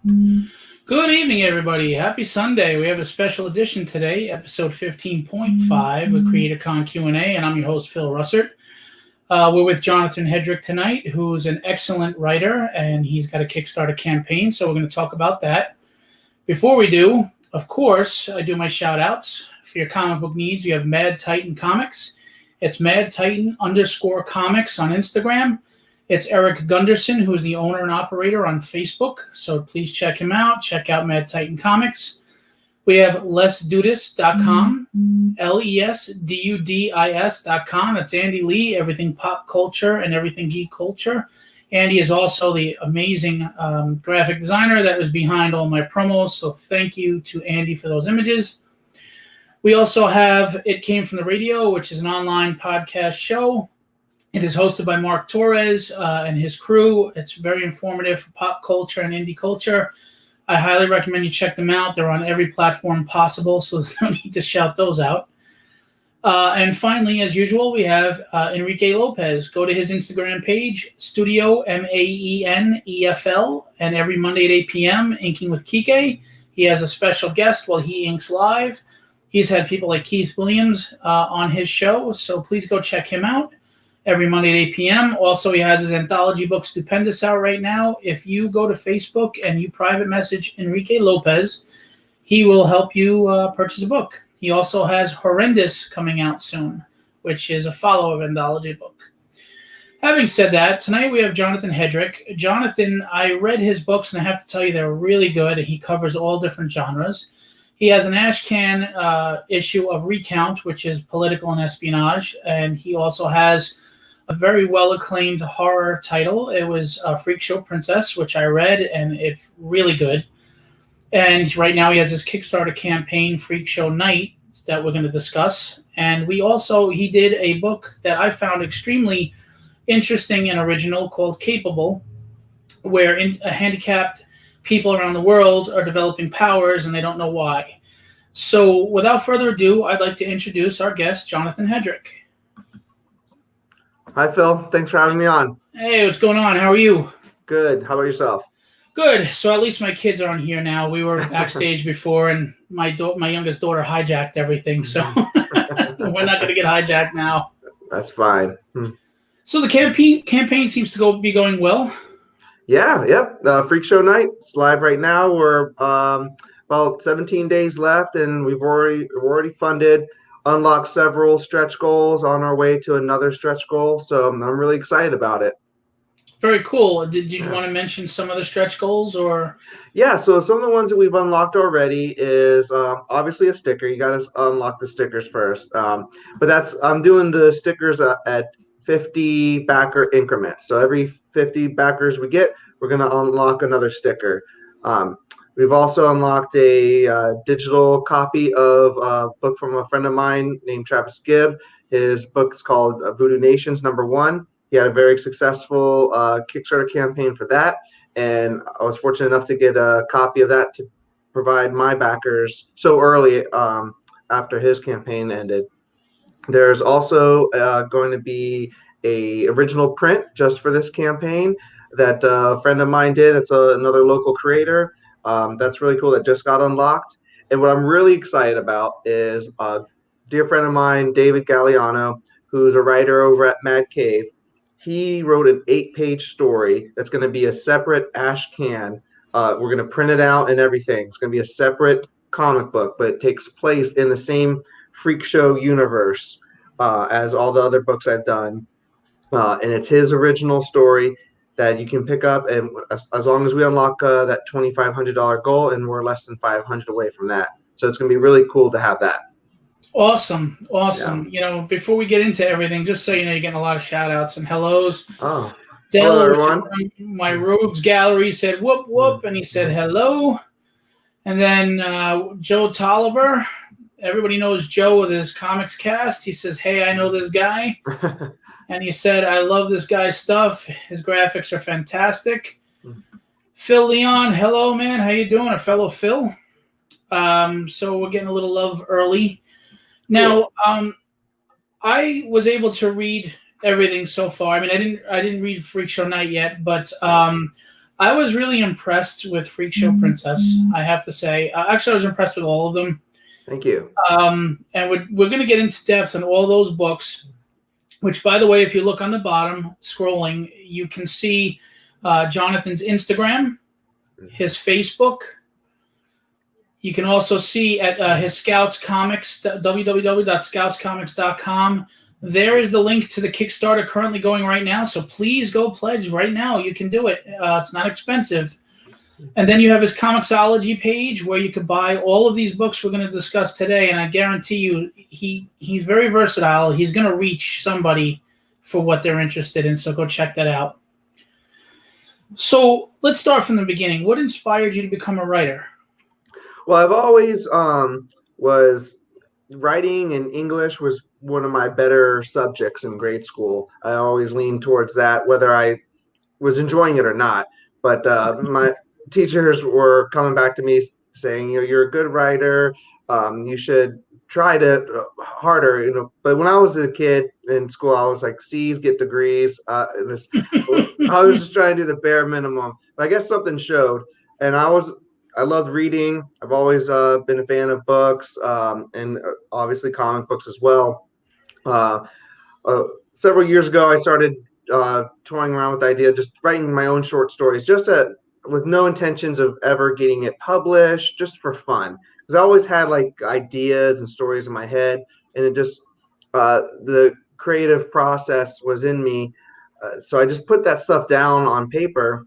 Good evening, everybody. Happy Sunday. We have a special edition today, episode 15.5 with Creatorcon Q&A, and I'm your host, Phil Russert. We're with Jonathan Hedrick tonight, who's an excellent writer, and he's got a Kickstarter campaign, so we're going to talk about that. Before we do, of course, I do my shout-outs. For your comic book needs, you have Mad Titan Comics. It's MadTitan_comics on Instagram. It's Eric Gunderson, who is the owner and operator on Facebook. So please check him out. Check out Mad Titan Comics. We have LesDudis.com, LesDudis.com. That's Andy Lee, everything pop culture and everything geek culture. Andy is also the amazing graphic designer that was behind all my promos. So thank you to Andy for those images. We also have It Came From the Radio, which is an online podcast show. It is hosted by Mark Torres and his crew. It's very informative for pop culture and indie culture. I highly recommend you check them out. They're on every platform possible, so there's no need to shout those out. And finally, as usual, we have Enrique Lopez. Go to his Instagram page, Studio MAENEFL, and every Monday at 8 p.m., Inking with Kike. He has a special guest while he inks live. He's had people like Keith Williams on his show, so please go check him out. Every Monday at 8 p.m. Also, he has his anthology book, Stupendous, out right now. If you go to Facebook and you private message Enrique Lopez, he will help you purchase a book. He also has Horrendous coming out soon, which is a follow-up anthology book. Having said that, tonight we have Jonathan Hedrick. Jonathan, I read his books, and I have to tell you they're really good. He covers all different genres. He has an Ashcan issue of Recount, which is political and espionage, and he also has a very well-acclaimed horror title. It was Freakshow Princess, which I read, and it's really good. And right now he has his Kickstarter campaign, Freakshow Knight, that we're going to discuss. And he did a book that I found extremely interesting and original called Capable, where handicapped people around the world are developing powers and they don't know why. So without further ado, I'd like to introduce our guest, Jonathan Hedrick. Hi, Phil. Thanks for having me on. Hey, what's going on? How are you? Good. How about yourself? Good. So at least my kids are on here now. We were backstage before, and my youngest daughter hijacked everything, so we're not going to get hijacked now. That's fine. So the campaign seems to be going well. Yeah, yep. Freakshow Night. It's live right now. We're about 17 days left, and we've already funded, unlocked several stretch goals, on our way to another stretch goal. So I'm really excited about it. Very cool. Did you want to mention some of the stretch goals, or? Yeah, so some of the ones that we've unlocked already is obviously a sticker. You got to unlock the stickers first. But I'm doing the stickers at 50 backer increments. So every 50 backers we get, we're going to unlock another sticker. We've also unlocked a digital copy of a book from a friend of mine named Travis Gibb. His book is called Voodoo Nations #1. He had a very successful Kickstarter campaign for that, and I was fortunate enough to get a copy of that to provide my backers so early after his campaign ended. There's also going to be a original print just for this campaign that a friend of mine did. It's another local creator. That's really cool. That just got unlocked. And what I'm really excited about is a dear friend of mine, David Galliano, who's a writer over at Mad Cave. He wrote an 8-page story that's going to be a separate Ashcan. We're going to print it out and everything. It's going to be a separate comic book, but it takes place in the same freak show universe as all the other books I've done. And it's his original story that you can pick up, and as long as we unlock that $2,500 goal, and we're less than 500 away from that. So it's going to be really cool to have that. Awesome. Yeah. Before we get into everything, just so you know, you're getting a lot of shout outs and hellos. Oh, hello, everyone. My Rogues Gallery said whoop whoop, and he said hello. And then Joe Tolliver, everybody knows Joe with his comics cast. He says, hey, I know this guy. And he said, I love this guy's stuff. His graphics are fantastic. Phil Leon, hello, man. How you doing? A fellow Phil. So we're getting a little love early. Now, I was able to read everything so far. I mean, I didn't read Freakshow Knight yet, but I was really impressed with Freakshow Princess. I have to say, actually, I was impressed with all of them. Thank you. And we're going to get into depth on all those books. Which, by the way, if you look on the bottom, scrolling, you can see Jonathan's Instagram, his Facebook. You can also see at his Scouts Comics, www.scoutscomics.com. There is the link to the Kickstarter currently going right now. So please go pledge right now. You can do it. It's not expensive. And then you have his Comixology page where you can buy all of these books we're going to discuss today. And I guarantee you, he's very versatile. He's going to reach somebody for what they're interested in. So go check that out. So let's start from the beginning. What inspired you to become a writer? Well, I've always was writing, and English was one of my better subjects in grade school. I always leaned towards that, whether I was enjoying it or not. But my teachers were coming back to me saying, you're a good writer. You should try to harder. But when I was a kid in school, I was like, C's get degrees. I was just trying to do the bare minimum. But I guess something showed, and I loved reading. I've always been a fan of books, and obviously comic books as well. Several years ago, I started toying around with the idea of just writing my own short stories, with no intentions of ever getting it published, just for fun. Because I always had like ideas and stories in my head, and it just the creative process was in me. So I just put that stuff down on paper.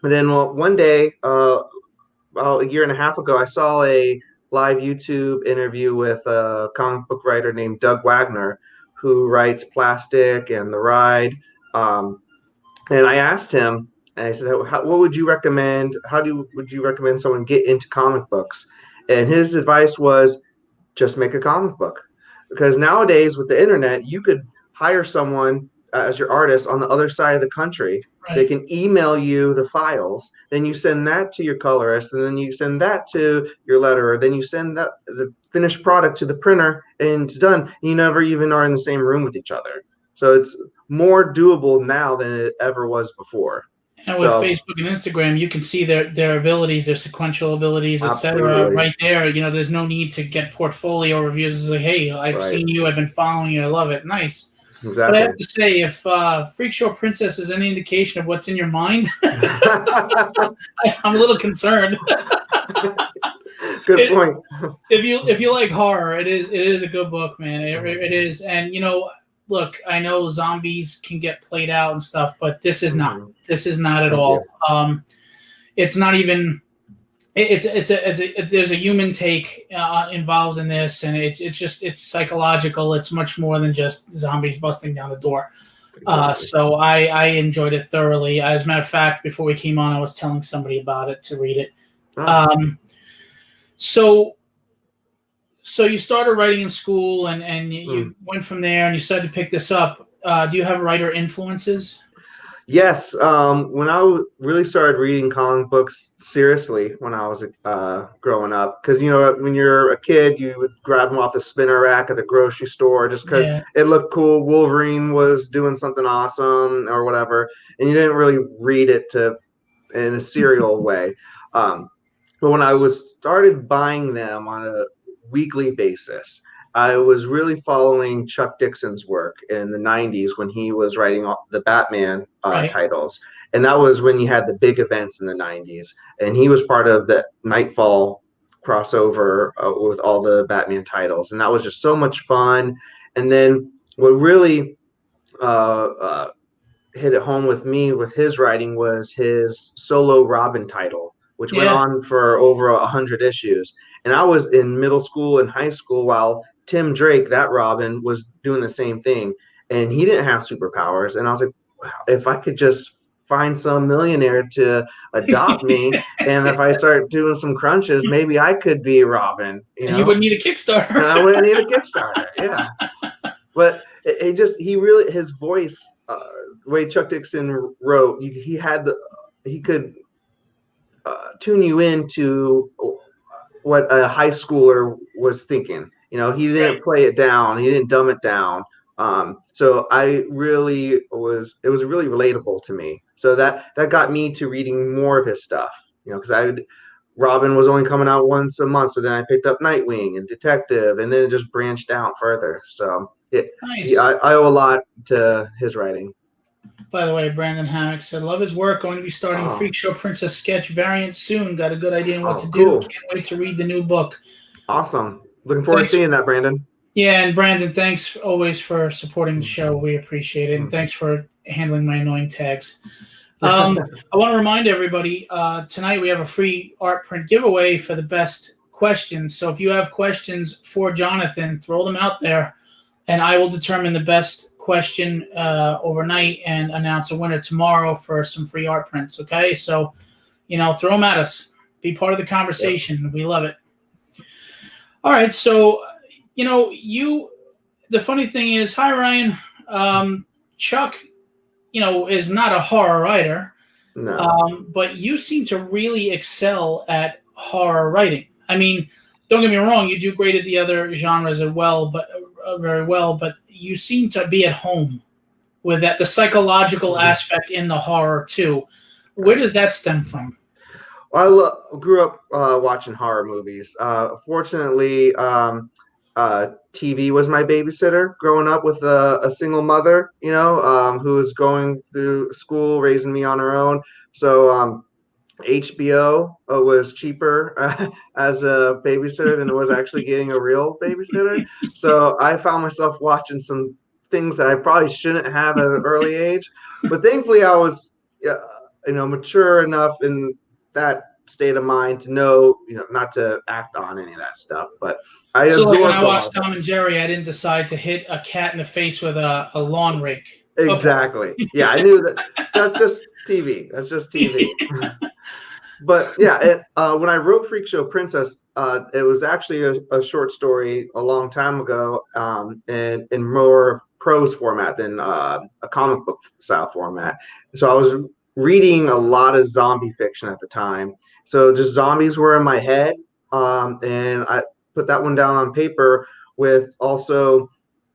And then one day, about a year and a half ago, I saw a live YouTube interview with a comic book writer named Doug Wagner, who writes Plastic and The Ride. And I asked him, and I said, what would you recommend? Would you recommend someone get into comic books? And his advice was just make a comic book. Because nowadays with the internet, you could hire someone as your artist on the other side of the country. Right. They can email you the files. Then you send that to your colorist, and then you send that to your letterer. Then you send the finished product to the printer, and it's done. You never even are in the same room with each other. So it's more doable now than it ever was before. And with Facebook and Instagram, you can see their abilities, their sequential abilities, etc. Right there. There's no need to get portfolio reviews. It's like, hey, I've seen you, I've been following you, I love it. Nice. Exactly. But I have to say, if Freakshow Princess is any indication of what's in your mind, I'm a little concerned. Good point. If you like horror, it is a good book, man. It is, and look, I know zombies can get played out and stuff, but this is not. This is not at all. It's not even. There's a human take involved in this, and it's psychological. It's much more than just zombies busting down the door. Exactly. So I enjoyed it thoroughly. As a matter of fact, before we came on, I was telling somebody about it to read it. So you started writing in school, and you went from there, and you started to pick this up. Do you have writer influences? Yes. When I really started reading comic books seriously when I was growing up, because when you're a kid, you would grab them off the spinner rack at the grocery store just because it looked cool. Wolverine was doing something awesome or whatever, and you didn't really read it in a serial way. But when I started buying them on a weekly basis, I was really following Chuck Dixon's work in the 90s when he was writing the Batman titles. And that was when you had the big events in the 90s. And he was part of the Nightfall crossover with all the Batman titles. And that was just so much fun. And then what really hit it home with me with his writing was his solo Robin title, which went on for over 100 issues. And I was in middle school and high school while Tim Drake, that Robin, was doing the same thing. And he didn't have superpowers. And I was like, wow, if I could just find some millionaire to adopt me, and if I start doing some crunches, maybe I could be Robin. And you wouldn't need a Kickstarter. And I wouldn't need a Kickstarter, yeah. But his voice, the way Chuck Dixon wrote, he could tune you into what a high schooler was thinking. He didn't play it down. He didn't dumb it down. So I really was, it was really relatable to me. So that got me to reading more of his stuff, because Robin was only coming out once a month. So then I picked up Nightwing and Detective, and then it just branched out further. So Nice. I owe a lot to his writing. By the way, Brandon Hammock said, "Love his work. Going to be starting a Oh, Freakshow Princess sketch variant soon. Got a good idea on what to do. cool. Can't wait to read the new book." Awesome. Looking forward to Thanks. seeing that, Brandon. Yeah, and Brandon, thanks always for supporting the show. We appreciate it, and Mm. thanks for handling my annoying tags. I want to remind everybody tonight we have a free art print giveaway for the best questions. So if you have questions for Jonathan, throw them out there, and I will determine the best question overnight and announce a winner tomorrow for some free art prints. Okay, so throw them at us. Be part of the conversation. Yep. We love it. All right, so the funny thing is, hi Ryan, Chuck, is not a horror writer. No. But you seem to really excel at horror writing. I mean, don't get me wrong, you do great at the other genres as well, but very well. But you seem to be at home with that, the psychological aspect in the horror too. Where does that stem from? I grew up watching horror movies. Fortunately, TV was my babysitter growing up with a single mother, who was going through school, raising me on her own. So HBO was cheaper as a babysitter than it was actually getting a real babysitter. So I found myself watching some things that I probably shouldn't have at an early age. But thankfully, I was, mature enough in that state of mind to know, not to act on any of that stuff. But I So, like when absorbed I a lot watched of it. Tom and Jerry, I didn't decide to hit a cat in the face with a lawn rake. Exactly. Okay. Yeah, I knew that. That's just TV. That's just TV. But yeah, when I wrote Freakshow Princess, it was actually a short story a long time ago, in more prose format than a comic book style format. So I was reading a lot of zombie fiction at the time. So just zombies were in my head, and I put that one down on paper with also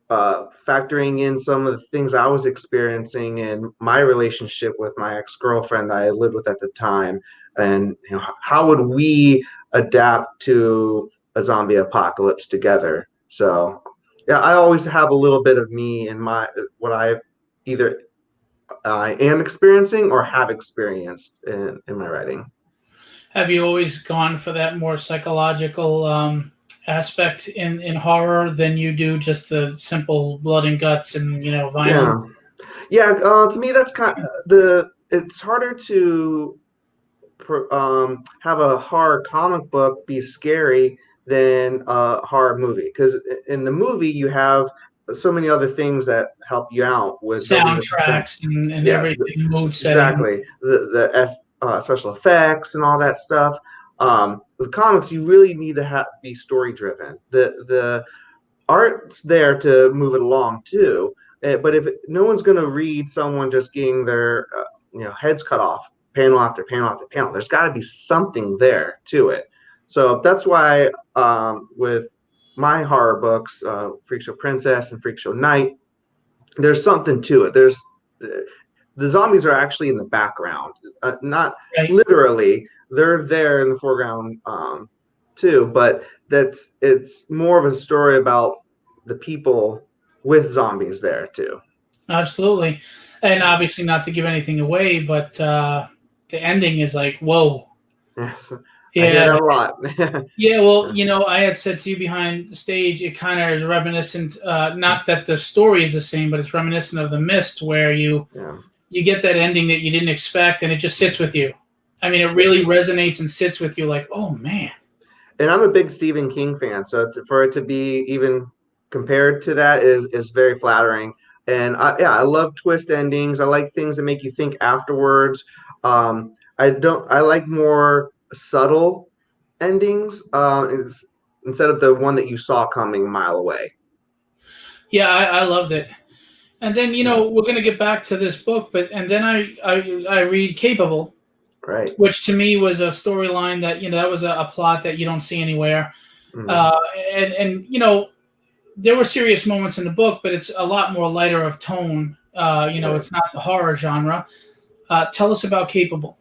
factoring in some of the things I was experiencing in my relationship with my ex-girlfriend that I lived with at the time, and how would we adapt to a zombie apocalypse together. So yeah, I always have a little bit of me in my what either I am experiencing or have experienced in my writing. Have you always gone for that more psychological aspect in horror than you do just the simple blood and guts and violence? Yeah. To me, that's kind of it's harder to have a horror comic book be scary than a horror movie, because in the movie you have so many other things that help you out with building the suspense. Soundtracks and Yeah, everything, mood setting. exactly. The special effects and all that stuff. With comics, you really need to be story driven. The art's there to move it along too. But if no one's going to read someone just getting their heads cut off panel after panel after panel, there's got to be something there to it. So that's why with my horror books, Freakshow Princess and Freakshow Knight, there's something to it. The zombies are actually in the background, not Right. literally. They're there in the foreground too, but it's more of a story about the people with zombies there too. Absolutely. And obviously not to give anything away, but the ending is like, whoa. Yes, I hear Yeah. that a lot. Yeah, well, I had said to you behind the stage, it kind of is reminiscent, not that the story is the same, but it's reminiscent of The Mist, where you get that ending that you didn't expect, and it just sits with you. I mean, it really resonates and sits with you like, oh, man. And I'm a big Stephen King fan, so for it to be even compared to that is very flattering. And I love twist endings. I like things that make you think afterwards. I like more subtle endings, instead of the one that you saw coming a mile away. Yeah, I loved it. And then, we're going to get back to this book, and then I read Capable, Right. which to me was a storyline that, that was a plot that you don't see anywhere. Mm. And there were serious moments in the book, but it's a lot more lighter of tone. It's not the horror genre. Tell us about Capable.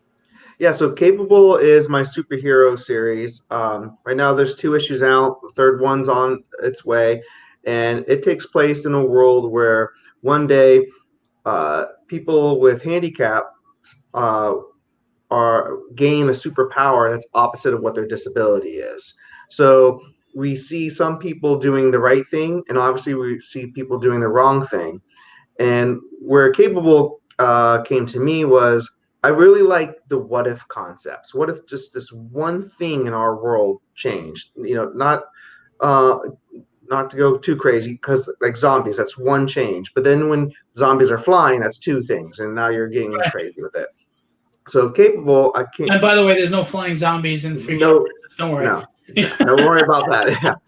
Yeah, so Capable is my superhero series. Right now, there's 2 issues out. The third one's on its way, and it takes place in a world where one day people with handicap uh, are gain a superpower that's opposite of what their disability is. So we see some people doing the right thing, and obviously we see people doing the wrong thing. And where Capable came to me was I really like the what if concepts. What if just this one thing in our world changed? Uh, not to go too crazy because like zombies, that's one change. But then when zombies are flying, that's 2 things, and now you're getting Right. crazy with it. So Capable, I can't. And by the way, there's no flying zombies in Freakshow No, Princess. Don't worry. no, don't worry about that.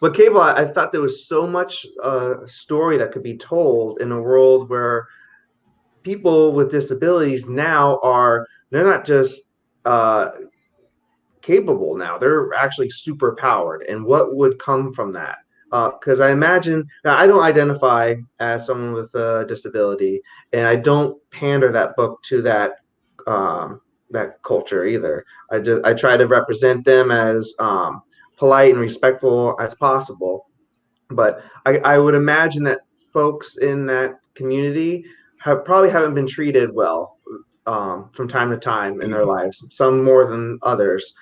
But Cable, I thought there was so much story that could be told in a world where people with disabilities now they're not just uh, capable now, they're actually super powered. And what would come from that? Because I imagine now, I don't identify as someone with a disability, and I don't pander that book to that culture either. I try to represent them as polite and respectful as possible. But I would imagine that folks in that community probably haven't been treated well from time to time in their lives, some more than others.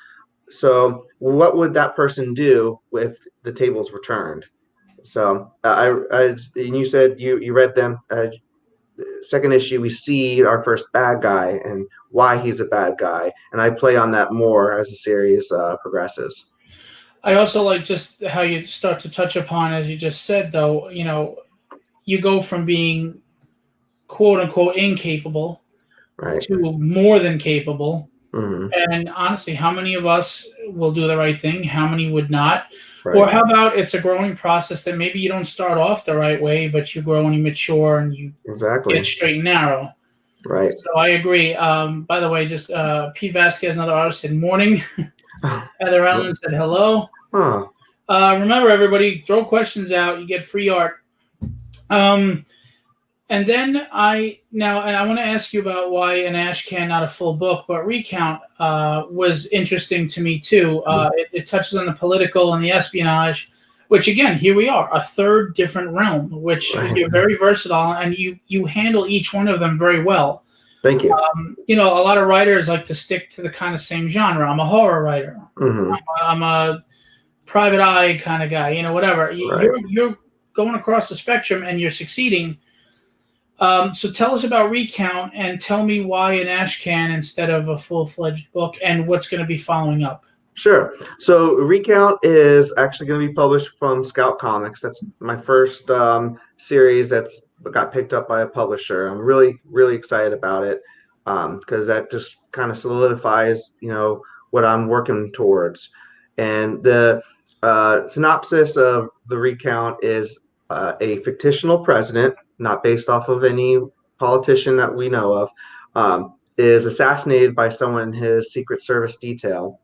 So, what would that person do if the tables were turned? So, and you said you read them. Second issue, we see our first bad guy and why he's a bad guy, and I play on that more as the series progresses. I also like just how you start to touch upon, as you just said, though, you go from being quote unquote incapable Right. to more than capable. Hmm. And honestly, how many of us will do the right thing? How many would not? Or Right. how about it's a growing process that maybe you don't start off the right way, but you grow and you mature and you get Exactly. straight and narrow. Right. So I agree. By the way, just Pete Vasquez, another artist, said morning. Heather Ellen said hello. Huh. Remember, everybody, throw questions out. You get free art. Um, and then and I want to ask you about why an ash can, not a full book, but Recount was interesting to me too. It touches on the political and the espionage, which again, here we are, a third different realm, which Right. you're very versatile and you handle each one of them very well. Thank you. A lot of writers like to stick to the kind of same genre. I'm a horror writer. Hmm. I'm a private eye kind of guy. Whatever. Right. You're going across the spectrum and you're succeeding. So tell us about Recount and tell me why an ash can instead of a full-fledged book and what's going to be following up. Sure. So Recount is actually going to be published from Scout Comics. That's my first series that's got picked up by a publisher. I'm really, really excited about it because that just kind of solidifies, what I'm working towards. And the synopsis of the Recount is a fictional president, not based off of any politician that we know of, is assassinated by someone in his Secret Service detail.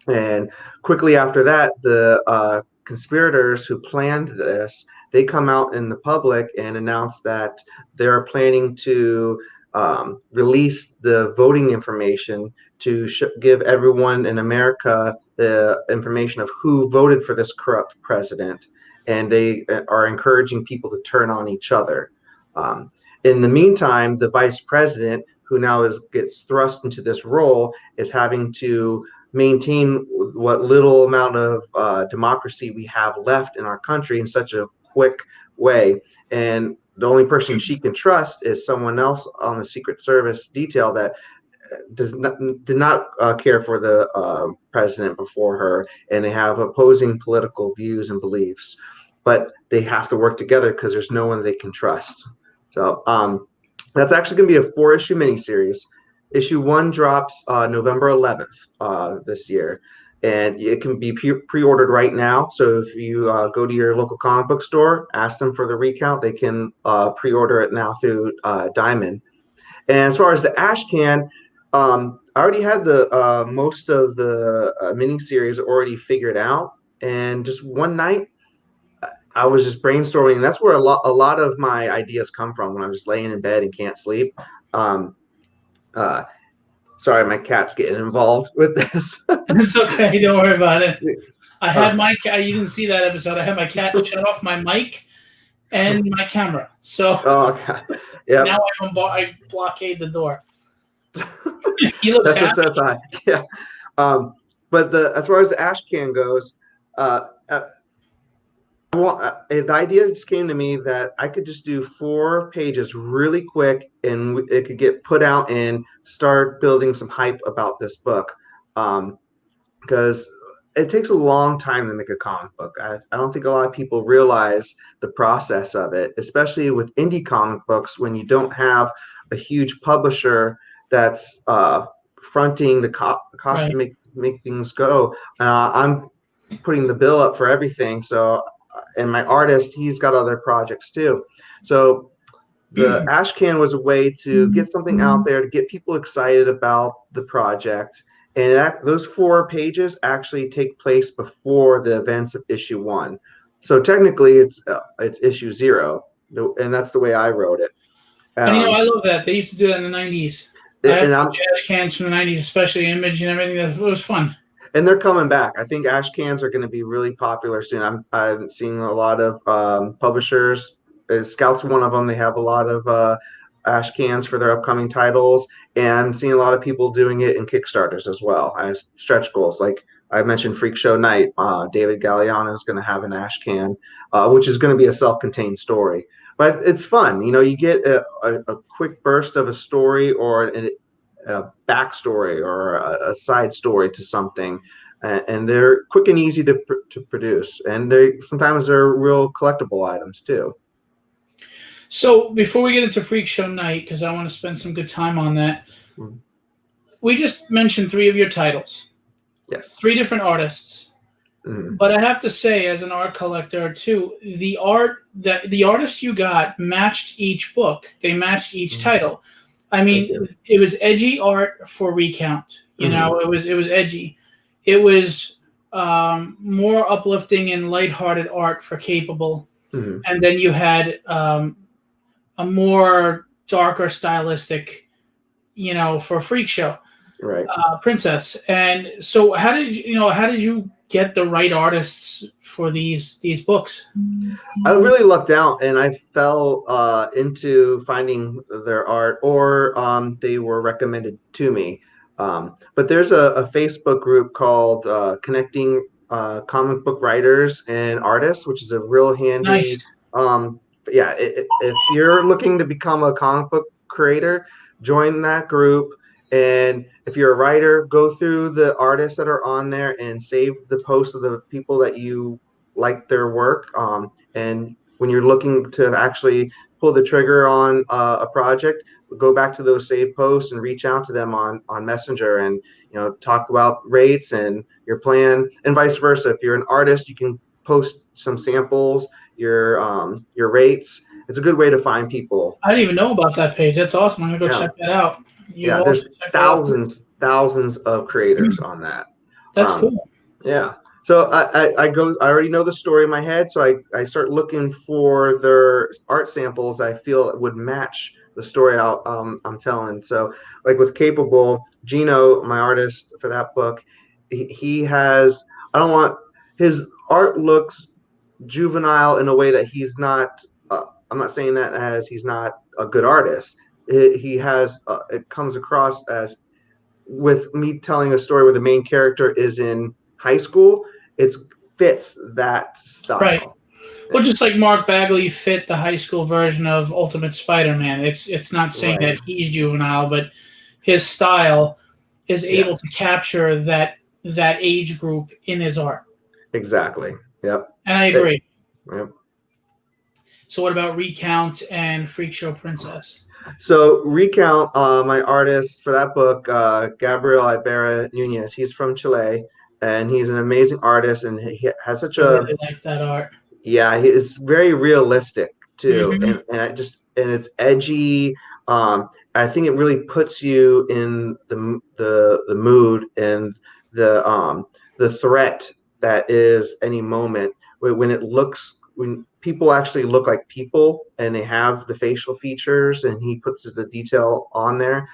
And quickly after that, the conspirators who planned this, they come out in the public and announce that they're planning to release the voting information to give everyone in America the information of who voted for this corrupt president. And they are encouraging people to turn on each other. Um, in the meantime, the vice president, who now gets thrust into this role, is having to maintain what little amount of democracy we have left in our country in such a quick way. And the only person she can trust is someone else on the Secret Service detail that did not care for the president before her, and they have opposing political views and beliefs, but they have to work together because there's no one they can trust. So that's actually going to be a 4-issue miniseries. Issue 1 drops November 11th this year, and it can be pre-ordered right now. So if you go to your local comic book store, ask them for the Recount, they can pre-order it now through Diamond. And as far as the Ash Can, I already had the most of the miniseries already figured out, and just one night I was just brainstorming. And that's where a lot of my ideas come from when I'm just laying in bed and can't sleep. Um, Sorry, my cat's getting involved with this. It's okay. Don't worry about it. I had uh, my cat. You didn't see that episode. I had my cat shut off my mic and my camera. So oh, God. Yep. now I blockade the door. He looks That's what happy. says I. Yeah. But as far as the ash can goes, uh, the idea just came to me that I could just do 4 pages really quick, and it could get put out and start building some hype about this book. Because it takes a long time to make a comic book. I don't think a lot of people realize the process of it, especially with indie comic books when you don't have a huge publisher that's fronting the cost to Right. make things go. I'm putting the bill up for everything. So, and my artist, he's got other projects too. So the ash can was a way to get something out there to get people excited about the project. And those 4 pages actually take place before the events of issue 1. So technically it's issue 0. And that's the way I wrote it. And Um, I love that. They used to do that in the 90s. I have and I'm trash cans from the 90s, especially Image and everything. It was fun. and they're coming back. I think ash cans are going to be really popular soon. I'm seeing a lot of publishers. Scout's one of them. They have a lot of ash cans for their upcoming titles, and I'm seeing a lot of people doing it in Kickstarters as well as stretch goals. Like I mentioned, Freakshow Knight. David Galliano is going to have an ash can, which is going to be a self-contained story. But it's fun. You get a quick burst of a story or a backstory or a side story to something, and they're quick and easy to produce, and they're real collectible items too. So before we get into Freak Show Night, because I want to spend some good time on that, Mm. we just mentioned 3 of your titles, Yes. 3 different artists. Mm. But I have to say, as an art collector too, the artists you got matched each book. They matched each title. I mean, it was edgy art for Recount. It was edgy. It was more uplifting and lighthearted art for Capable. And then you had a more darker stylistic, for Freak Show, Right. Princess. And so, how did you get the right artists for these books? I really lucked out, and I fell into finding their art, or they were recommended to me. But there's a Facebook group called Connecting Comic Book Writers and Artists, which is a real Nice. handy. Yeah, if you're looking to become a comic book creator, join that group. And if you're a writer, go through the artists that are on there and save the posts of the people that you like their work. And when you're looking to actually pull the trigger on a project, go back to those saved posts and reach out to them on Messenger, and talk about rates and your plan, and vice versa. If you're an artist, you can post some samples, your rates. It's a good way to find people. I didn't even know about that page. That's awesome. I'm gonna go Yeah, check that out. You yeah. all There's should check that out. thousands of creators on that. That's Um, cool. Yeah. So I already know the story in my head. So I start looking for their art samples I feel would match the story I'm telling. So like with Capable, Gino, my artist for that book, he has, I don't want, his art looks juvenile in a way that he's not, I'm not saying that as he's not a good artist. He has, it comes across as, with me telling a story where the main character is in high school, it fits that Right. style. Well, just like Mark Bagley fit the high school version of Ultimate Spider-Man. It's not saying Right. that he's juvenile, but his style is able to capture that age group in his art. Exactly. Yep. And I agree. Yep. So what about Recount and Freak Show Princess? So Recount, my artist for that book, Gabriel Ibarra Nunez. He's from Chile, and he's an amazing artist, and he has such I a, really like that art. yeah, it's very realistic too, Mm-hmm. and it's edgy. I think it really puts you in the mood and the threat that is any moment when it looks when people actually look like people and they have the facial features, and he puts the detail on there,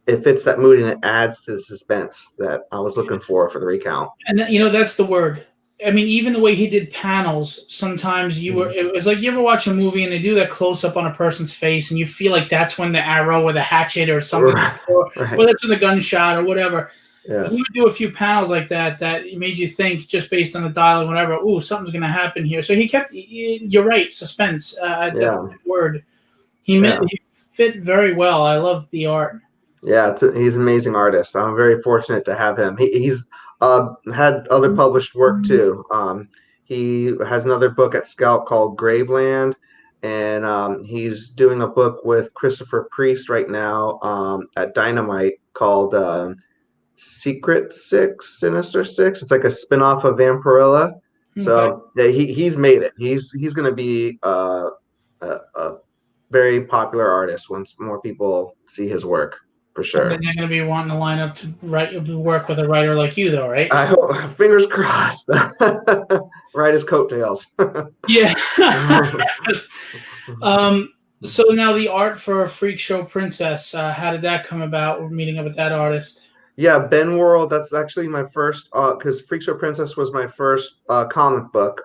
it fits that mood and it adds to the suspense that I was looking for the recount. And that's the word. I mean, even the way he did panels, sometimes it was like, you ever watch a movie and they do that close up on a person's face and you feel like that's when the arrow or the hatchet or something, Right. or Right. that's when the gunshot or whatever. Yes. He would do a few panels like that made you think, just based on the dialogue, whatever, ooh, something's going to happen here. So he kept, you're right, suspense. That's a good word. He fit very well. I love the art. Yeah, he's an amazing artist. I'm very fortunate to have him. He's had other published work too. He has another book at Scout called Graveland, and he's doing a book with Christopher Priest right now at Dynamite called Secret Six, Sinister Six. It's like a spinoff of Vampirilla. So yeah, he's made it. He's going to be a very popular artist once more people see his work, for sure. And then they're going to be wanting to line up to work with a writer like you, though, right? I hope, fingers crossed. Ride his coattails. Yeah. So now the art for Freakshow Princess, how did that come about? We're meeting up with that artist. Yeah, Ben World. That's actually my first, because Freakshow Princess was my first comic book.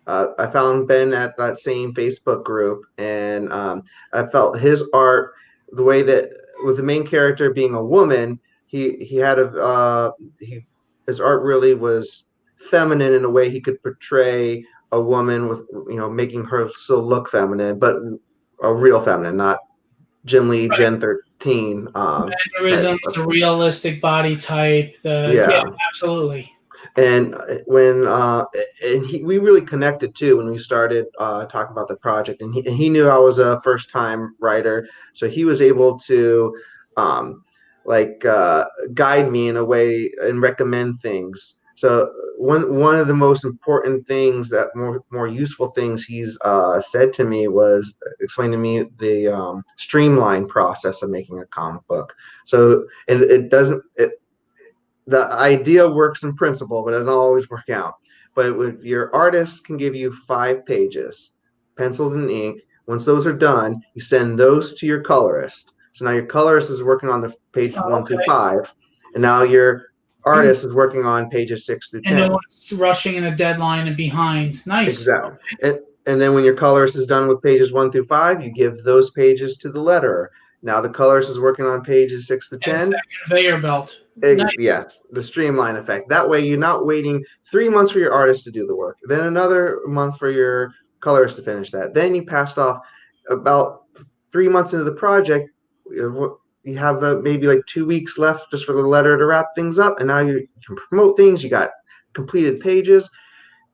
I found Ben at that same Facebook group, and I felt his art, the way that with the main character being a woman, he had his art really was feminine in a way he could portray a woman with, making her still look feminine, but a real feminine, not Jim Lee Gen 13. Mannerisms, the realistic body type. Yeah, absolutely. And when we really connected too when we started talking about the project, and he knew I was a first time writer, so he was able to guide me in a way and recommend things. So one of the most important things, that more useful things he's said to me, was explain to me the streamline process of making a comic book. So and the idea works in principle, but it doesn't always work out. But if your artist can give you 5 pages, penciled in ink, once those are done, you send those to your colorist. So now your colorist is working on the page 1 through 5, and now your artist is working on pages 6 through 10. And no one's rushing in a deadline and behind. Nice. Exactly. And then when your colorist is done with pages 1 through 5, you give those pages to the letterer. Now the colorist is working on pages 6 to 10. It's that conveyor belt. Nice. Yes, the streamline effect. That way you're not waiting 3 months for your artist to do the work, then another month for your colorist to finish that. Then you passed off about 3 months into the project. You have maybe like 2 weeks left just for the letter to wrap things up, and now you can promote things. You got completed pages.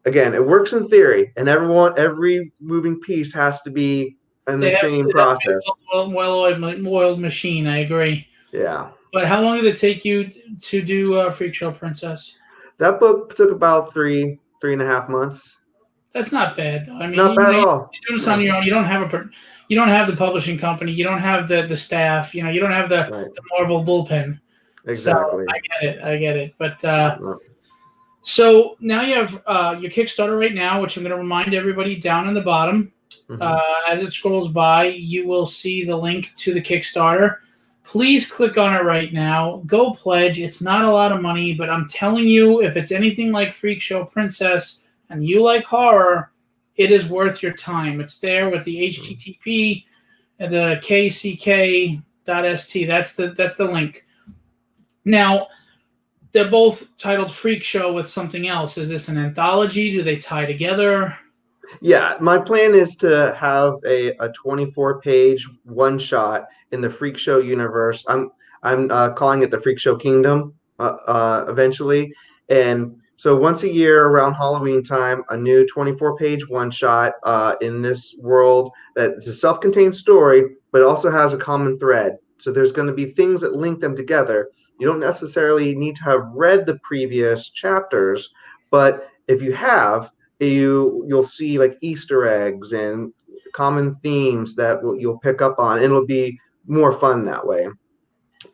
Again, it works in theory, and every moving piece has to be in the same process. Well-oiled machine. I agree. Yeah. But how long did it take you to do Freakshow Princess? That book took about 3.5 months. That's not bad, though. I mean, not bad at all. You're doing this on your own. You don't have the publishing company. You don't have the staff. You don't have the Marvel bullpen. Exactly. So I get it. But so now you have your Kickstarter right now, which I'm going to remind everybody down in the bottom. As it scrolls by, you will see the link to the Kickstarter. Please click on it right now. Go pledge. It's not a lot of money, but I'm telling you, if it's anything like Freakshow Princess and you like horror, it is worth your time. It's there with the HTTP and the kck.st. That's the link. Now, they're both titled Freakshow with something else. Is this an anthology? Do they tie together? Yeah, my plan is to have a 24-page one-shot in the Freakshow universe. I'm calling it the Freakshow Kingdom eventually. And so once a year around Halloween time, a new 24-page one-shot in this world that's a self-contained story, but also has a common thread. So there's going to be things that link them together. You don't necessarily need to have read the previous chapters, but if you have, you'll see like Easter eggs and common themes that you'll pick up on, and it'll be more fun that way.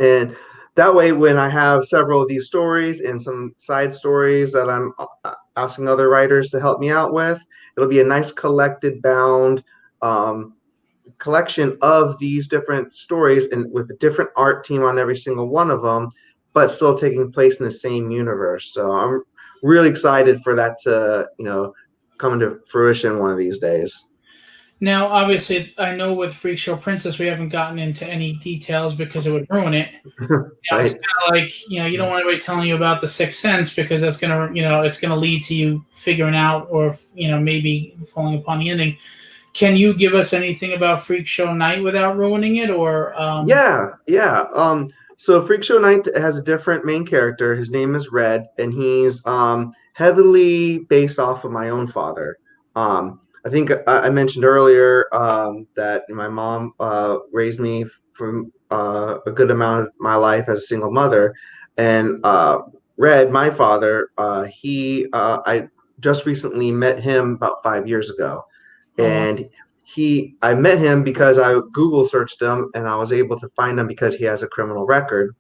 And that way, when I have several of these stories and some side stories that I'm asking other writers to help me out with, it'll be a nice collected, bound collection of these different stories, and with a different art team on every single one of them, but still taking place in the same universe. So I'm really excited for that to, come into fruition one of these days. Now, obviously, I know with Freakshow Princess, we haven't gotten into any details because it would ruin it. It's Right. kind of like, you don't want anybody telling you about the Sixth Sense because that's gonna, it's gonna lead to you figuring out, or maybe falling upon the ending. Can you give us anything about Freakshow Knight without ruining it, or? Yeah. So Freakshow Knight has a different main character. His name is Red, and he's heavily based off of my own father. I think I mentioned earlier that my mom raised me from a good amount of my life as a single mother, and Red, my father, I just recently met him about 5 years ago, Oh, and I met him because I Google searched him, and I was able to find him because he has a criminal record.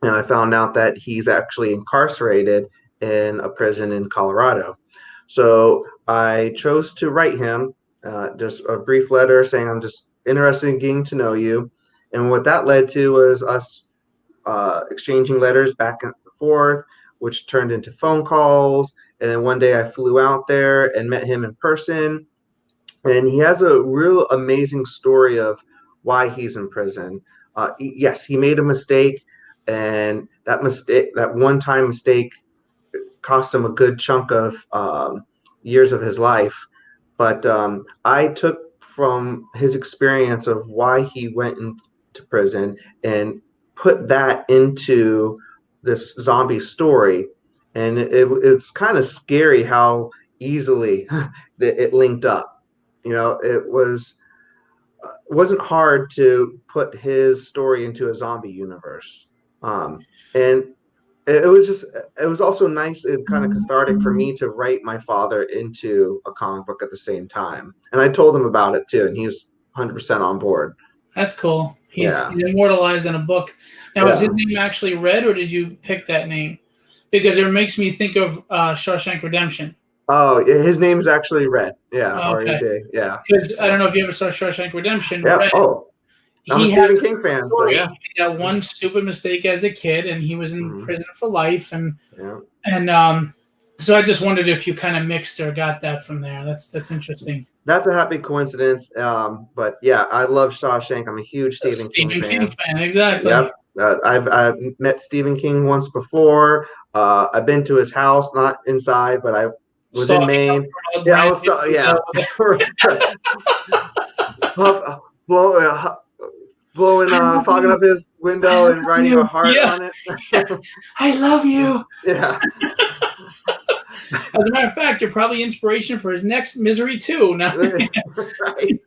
And I found out that he's actually incarcerated in a prison in Colorado. So I chose to write him just a brief letter saying, I'm just interested in getting to know you. And what that led to was us exchanging letters back and forth, which turned into phone calls. And then one day I flew out there and met him in person, and he has a real amazing story of why he's in prison. Yes, he made a mistake, and that one-time mistake, cost him a good chunk of years of his life. But I took from his experience of why he went into prison and put that into this zombie story, and it's kind of scary how easily it linked up. It wasn't hard to put his story into a zombie universe, and it was also nice and kind of cathartic for me to write my father into a comic book at the same time. And I told him about it too, and he was 100% on board. that's cool. He's Yeah, immortalized in a book. Now, is his yeah. name actually Red, or did you pick that name? Because it makes me think of Shawshank Redemption. Oh, his name's actually Red. Yeah, Okay. R-E-D. Yeah, Because I yeah, don't know if you ever saw Shawshank Redemption. yeah. Red, Oh, I'm a he has Stephen a King fan, so story. yeah. He made that one stupid mistake as a kid, and he was in Mhm. prison for life. And Yeah. and so I just wondered if you kind of mixed or got that from there. That's interesting. That's a happy coincidence. But yeah, I love Shawshank. I'm a huge A Stephen King Stephen King fan. fan, exactly. Yep. I've met Stephen King once before. I've been to his house, not inside, but I was in Stalking up Maine. from a Yeah, I brand was. new. Yeah. Blow, blowing, I love fogging you. up his I window love and writing a you. heart Yeah. on it. I love you. Yeah. As a matter of fact, you're probably inspiration for his next Misery 2. Now, Right.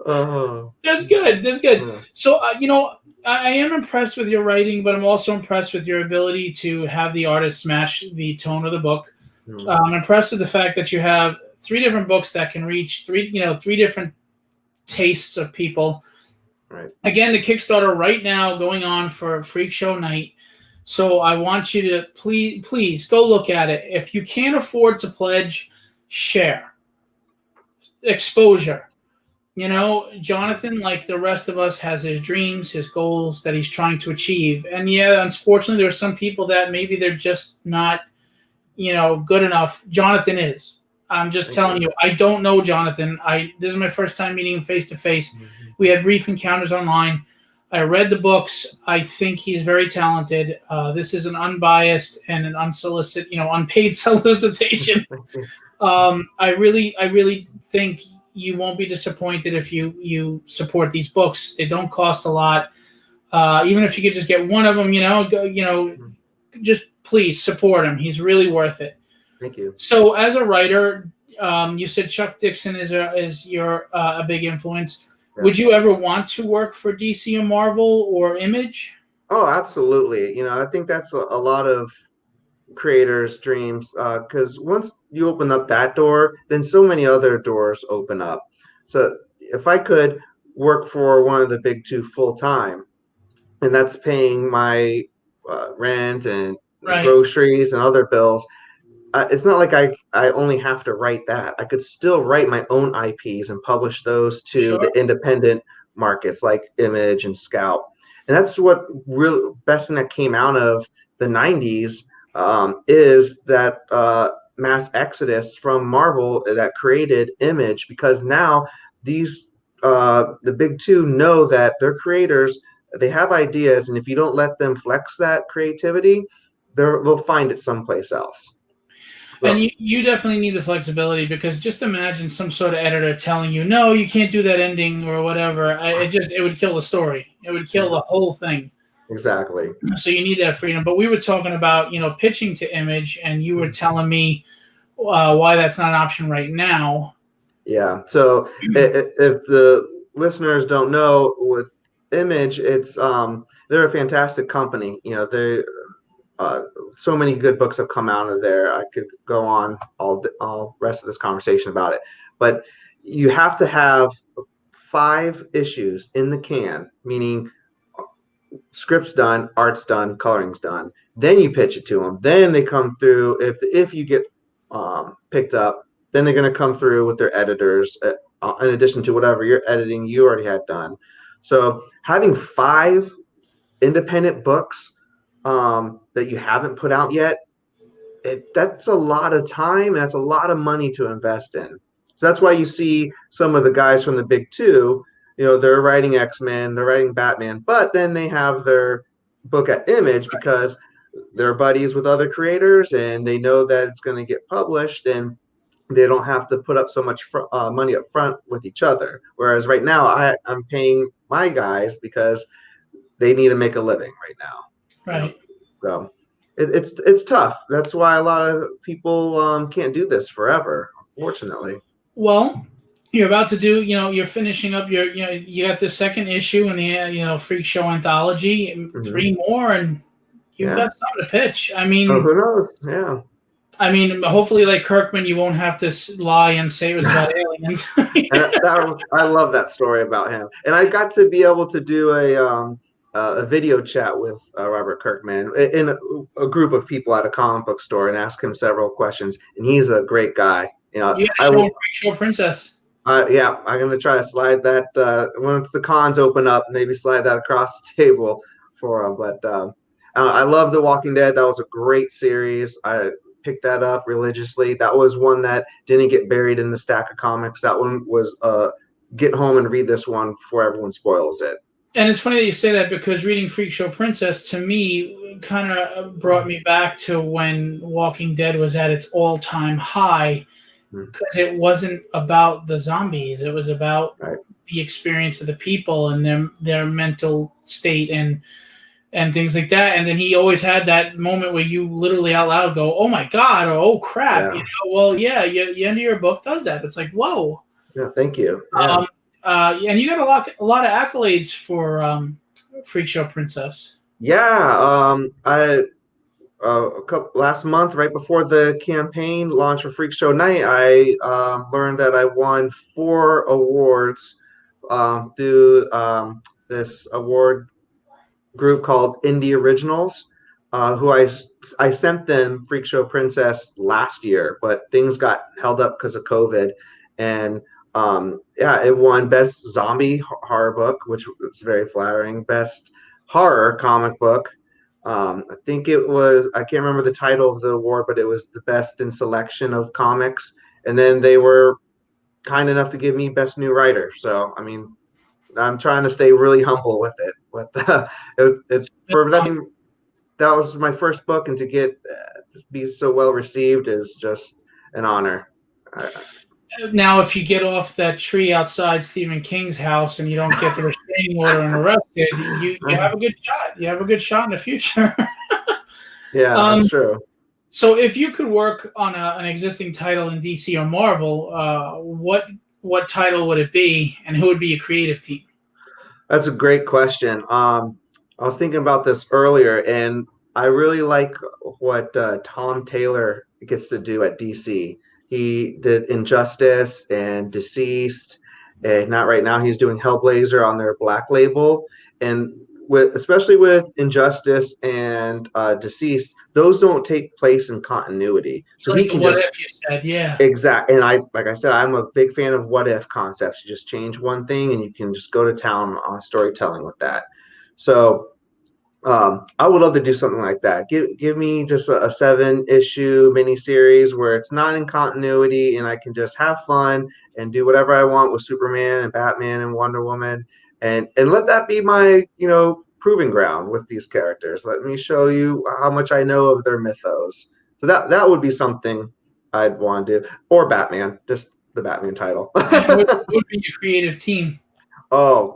Oh. that's good. That's good. Yeah. So, I am impressed with your writing, but I'm also impressed with your ability to have the artist match the tone of the book. Hmm. I'm impressed with the fact that you have three different books that can reach three different tastes of people. Right. Again, the Kickstarter right now going on for Freakshow Knight. So I want you to please go look at it. If you can't afford to pledge, share. Exposure. Jonathan, like the rest of us, has his dreams, his goals that he's trying to achieve. And yeah, unfortunately, there are some people that maybe they're just not, good enough. Jonathan is. I'm just Thank telling you. you, I don't know Jonathan. This is my first time meeting him face to face. Mhm. We had brief encounters online. I read the books. I think he's very talented. This is an unbiased and an unsolicited, unpaid solicitation. I really think you won't be disappointed if you support these books. They don't cost a lot. Even if you could just get one of them, just please support him. He's really worth it. Thank you. So, as a writer, you said Chuck Dixon is your a big influence. Yeah. Would you ever want to work for DC or Marvel or Image? Oh, absolutely. I think that's a lot of creators' dreams, because once you open up that door, then so many other doors open up. So if I could work for one of the big two full time, and that's paying my rent and Right. groceries and other bills. It's not like I only have to write that. I could still write my own IPs and publish those to Sure. the independent markets like Image and Scout. And that's what real best thing that came out of the 90s, is that mass exodus from Marvel that created Image, because now these the big two know that their creators, they have ideas, and if you don't let them flex that creativity, they'll find it someplace else. And So you definitely need the flexibility, because just imagine some sort of editor telling you, no, you can't do that ending or whatever. It would kill the story. It would kill the whole thing. exactly. So you need that freedom. But we were talking about, pitching to Image, and you were telling me why that's not an option right now. Yeah. So if the listeners don't know, with Image, it's they're a fantastic company. They uh, so many good books have come out of there. I could go on all rest of this conversation about it, but you have to have 5 issues in the can, meaning script's done, art's done, coloring's done. Then you pitch it to them. Then they come through. If you get picked up, then they're going to come through with their editors, in addition to whatever you're editing you already had done. So having 5 independent books that you haven't put out yet, that's a lot of time and that's a lot of money to invest in. So that's why you see some of the guys from the big two, they're writing X-Men, they're writing Batman, but then they have their book at Image because they're buddies with other creators and they know that it's going to get published, and they don't have to put up so much money up front with each other. Whereas right now, I'm paying my guys because they need to make a living right now. Right. So it's tough. That's why a lot of people can't do this forever, unfortunately. Well, you're about to do, you're finishing up you got the second issue in the, Freak Show anthology, Hmm. 3 more, and you've Yeah. got something to pitch. Oh, who knows? Yeah. Hopefully, like Kirkman, you won't have to lie and say it was about aliens. And I love that story about him. And I got to be able to do a video chat with Robert Kirkman in a group of people at a comic book store and ask him several questions. And he's a great guy. You got to show him Freak Show Princess. Yeah, I'm gonna try to slide that once the cons open up. Maybe slide that across the table for him. But I love The Walking Dead. That was a great series. I picked that up religiously. That was one that didn't get buried in the stack of comics. That one was get home and read this one before everyone spoils it. And it's funny that you say that, because reading Freak Show Princess to me kind of brought me back to when Walking Dead was at its all-time high, Mm-hmm. because it wasn't about the zombies. It was about Right. the experience of the people and their mental state and things like that. And then he always had that moment where you literally out loud go, "Oh my god!" or "Oh crap!" Yeah. Well, yeah, the end of your book does that. It's like, whoa. Yeah. Thank you. Yeah. And you got a lot of accolades for Freak Show Princess. Yeah. Last month, right before the campaign launch for Freakshow Knight, I learned that I won 4 awards through this award group called Indie Originals, who I sent them Freakshow Princess last year, but things got held up because of COVID, and yeah, it won Best Zombie Horror Book, which was very flattering. Best Horror Comic Book. I think it was, I can't remember the title of the award, but it was the best in selection of comics. And then they were kind enough to give me Best New Writer. So, I mean, I'm trying to stay really humble with it. But for that, that was my first book, and to get be so well received is just an honor. Now, if you get off that tree outside Stephen King's house and you don't get the restraining order and arrested, you have a good shot. You have a good shot in the future. Yeah, that's true. So, if you could work on an existing title in DC or Marvel, what title would it be, and who would be a creative team? That's a great question. I was thinking about this earlier, and I really like what Tom Taylor gets to do at DC. He did Injustice and Deceased, and not right now he's doing Hellblazer on their Black label. And especially with Injustice and Deceased, those don't take place in continuity. So Like he the can what just if you said, yeah. exact. And like I said, I'm a big fan of what if concepts. You just change one thing and you can just go to town on storytelling with that. So I would love to do something like that. Give me just a 7-issue miniseries where it's not in continuity and I can just have fun and do whatever I want with Superman and Batman and Wonder Woman, and let that be my proving ground with these characters. Let me show you how much I know of their mythos. So that would be something I'd want to do. Or Batman, just the Batman title. And what would be your creative team? Oh,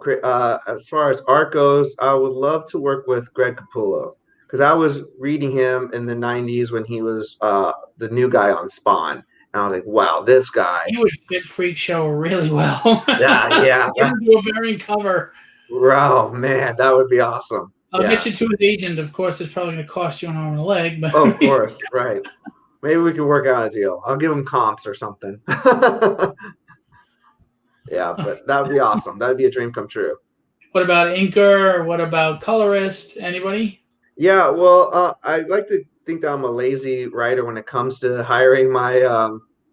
as far as art goes, I would love to work with Greg Capullo because I was reading him in the '90s when he was the new guy on Spawn, and I was like, "Wow, this guy!" He would fit Freak Show really well. Yeah. Get him to a variant cover. Oh man, that would be awesome. I'll Yeah. get you to his agent. Of course, it's probably going to cost you an arm and a leg, but Oh, of course, right. Maybe we can work out a deal. I'll give him comps or something. Yeah, but that would be awesome. That would be a dream come true. what about inker? Or what about colorist? Anybody? Yeah, well, I like to think that I'm a lazy writer when it comes to hiring my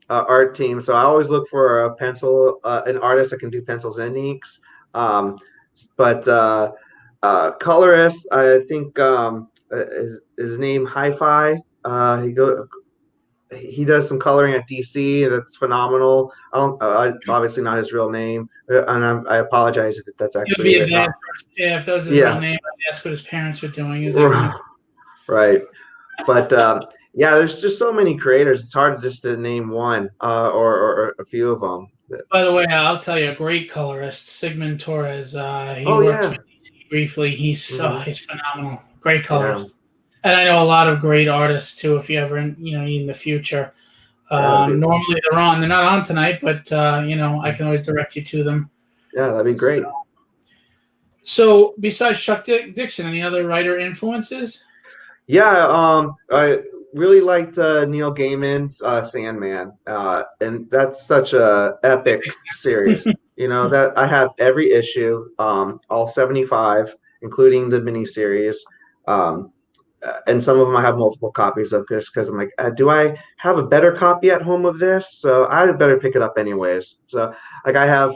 art team. So I always look for a pencil, an artist that can do pencils and inks. Um, but colorist, I think his name Hi-Fi. He does some coloring at DC. That's phenomenal. I don't, it's obviously not his real name, and I apologize if that's It would actually be a it. bad first. Yeah, if that was his real Yeah, name, I'd ask what his parents were doing. Is everything? right. But yeah, there's just so many creators. It's hard just to name one or a few of them. By the way, I'll tell you, a great colorist, Sigmund Torres. He Oh worked for yeah, DC briefly. hmm He's phenomenal. Great yeah, colorist. And I know a lot of great artists too. If you ever need in the future, yeah. normally they're on. They're not on tonight, but I can always direct you to them. Yeah, that'd be great. So, besides Chuck Dixon, any other writer influences? Yeah, I really liked Neil Gaiman's Sandman, and that's such a epic series. That I have every issue, all 75, including the miniseries. And some of them I have multiple copies of just because I'm like, do I have a better copy at home of this? So I better pick it up anyways. So like I have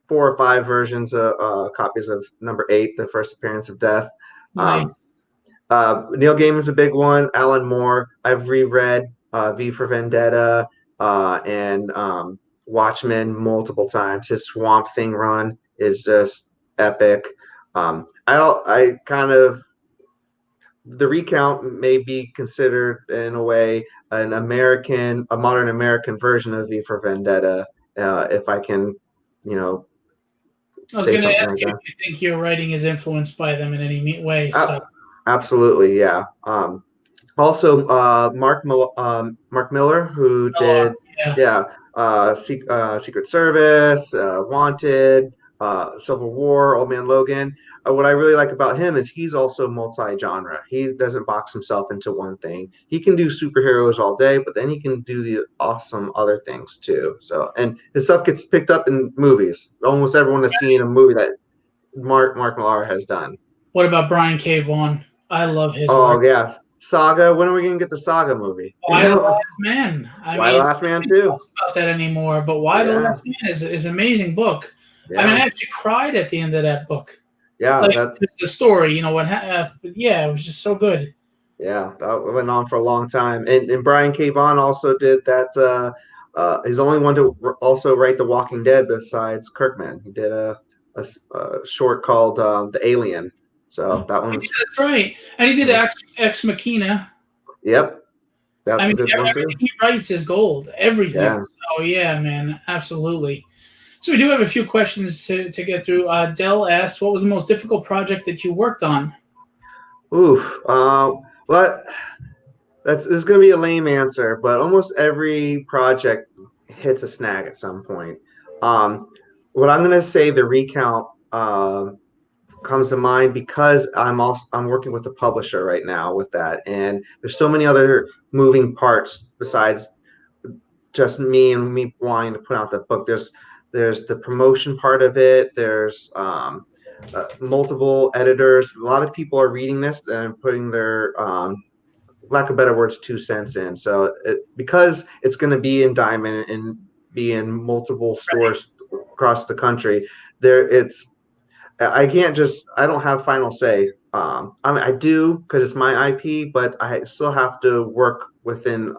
4 or 5 versions of copies of number 8, the first appearance of Death. Nice. Neil Gaiman's a big one. Alan Moore. I've reread V for Vendetta and Watchmen multiple times. His Swamp Thing run is just epic. I kind of the Recount may be considered in a way a modern American version of V for Vendetta, if I can, I was say going to something ask like you if that. you think your writing is influenced by them in any way. Uh, So, Absolutely, yeah. Also, Mark Miller, who did, yeah, yeah, Secret Service, Wanted, Civil War, Old Man Logan. What I really like about him is he's also multi-genre. He doesn't box himself into one thing. He can do superheroes all day, but then he can do the awesome other things too. So, and his stuff gets picked up in movies. Almost everyone has seen a movie that Mark Millar has done. what about Brian K. Vaughan? I love his Oh work. yes, Saga. When are we gonna get the Saga movie? Why the Last Man? I Why the mean, Last Man nobody too? talks about that anymore. But Why the Yeah, Last Man is an amazing book. I mean, I yeah, actually cried at the end of that book. yeah. Like the story, yeah, it was just so good. That went on for a long time. And Brian K. Vaughan also did that. He's the only one to also write The Walking Dead besides Kirkman. He did a short called The Alien. So that Yeah, one's that's right. And he did mhm. Ex Machina. Yep, I that's a mean, good one everything too. he writes is gold. Everything. Yeah. So yeah, man, absolutely. So we do have a few questions to get through. Dell asked, "What was the most difficult project that you worked on?" Oof. Well, this is going to be a lame answer, but almost every project hits a snag at some point. Um, what I'm going to say, the Recount comes to mind because I'm working with the publisher right now with that, and there's so many other moving parts besides just me wanting to put out the book. There's the promotion part of it. There's multiple editors. A lot of people are reading this and putting their lack of better words, 2 cents in. So because it's going to be in Diamond and be in multiple stores across the country, I can't just, I don't have final say. I mean, I do because it's my IP, but I still have to work within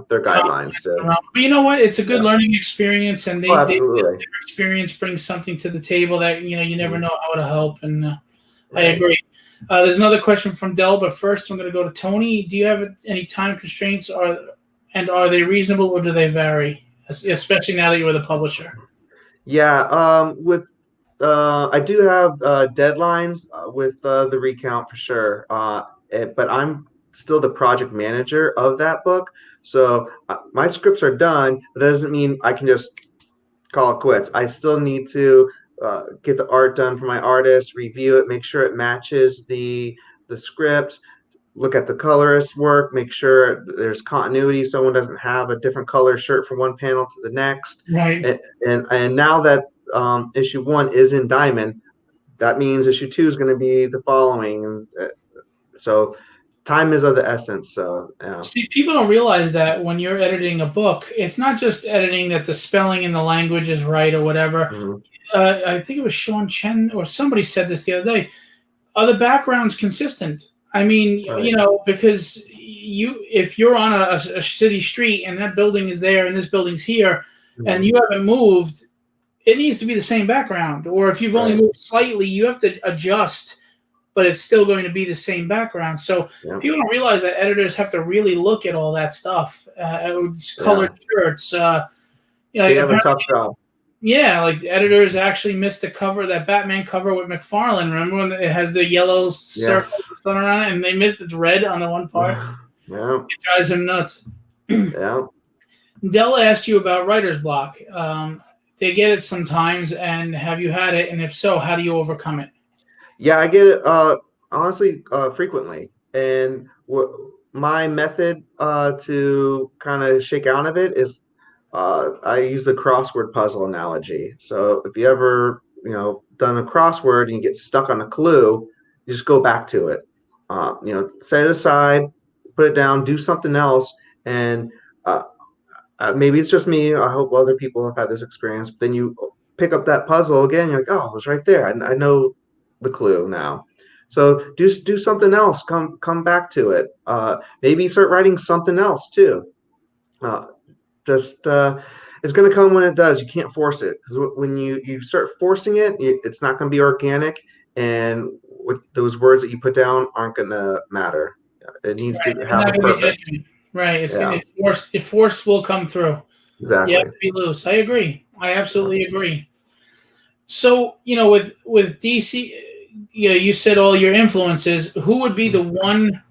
their guidelines. So. But you know what? It's a good learning experience, and Absolutely. their experience brings something to the table that you never know how to help. And I agree. There's another question from Dell, but first I'm going to go to Tony. Do you have any time constraints, and are they reasonable or do they vary, especially now that you're the publisher? Yeah, I do have deadlines with the Recount for sure, but I'm still the project manager of that book. So my scripts are done, but that doesn't mean I can just call it quits. I still need to get the art done for my artist, review it, make sure it matches the script, look at the colorist's work, make sure there's continuity, someone doesn't have a different color shirt from one panel to the next. Right. And now that issue 1 is in Diamond, that means issue 2 is going to be the following. And so time is of the essence. So yeah. See, people don't realize that when you're editing a book, it's not just editing that the spelling and the language is right or whatever. Mm-hmm. I think it was Sean Chen or somebody said this the other day. Are the backgrounds consistent? I mean, right. because if you're on a city street and that building is there and this building's here, Mm-hmm. and you haven't moved, it needs to be the same background. Or if you've only moved slightly, you have to adjust, but it's still going to be the same background. So people don't realize that editors have to really look at all that stuff. Colored shirts. They have a tough job. Yeah, like the editors actually missed the cover, that Batman cover with McFarlane. Remember when it has the yellow circle with the sun around it, and they missed it's red on the one part? Yeah. It drives them nuts. Yeah. Dell asked you about writer's block. They get it sometimes, and have you had it? And if so, how do you overcome it? Yeah, I get it honestly frequently. And my method to kind of shake out of it is I use the crossword puzzle analogy. So if you ever, done a crossword and you get stuck on a clue, you just go back to it. Set it aside, put it down, do something else, and maybe it's just me. I hope other people have had this experience. But then you pick up that puzzle again. You're like, oh, it was right there. I know the clue now. So do something else. Come back to it. Maybe start writing something else too. It's going to come when it does. You can't force it, because when you start forcing it, it's not going to be organic, and those words that you put down aren't going to matter. It needs to have a purpose. Right. It's force will come through. Exactly. You have to be loose. I agree. I absolutely agree. So, with DC, you said all your influences. Who would be the one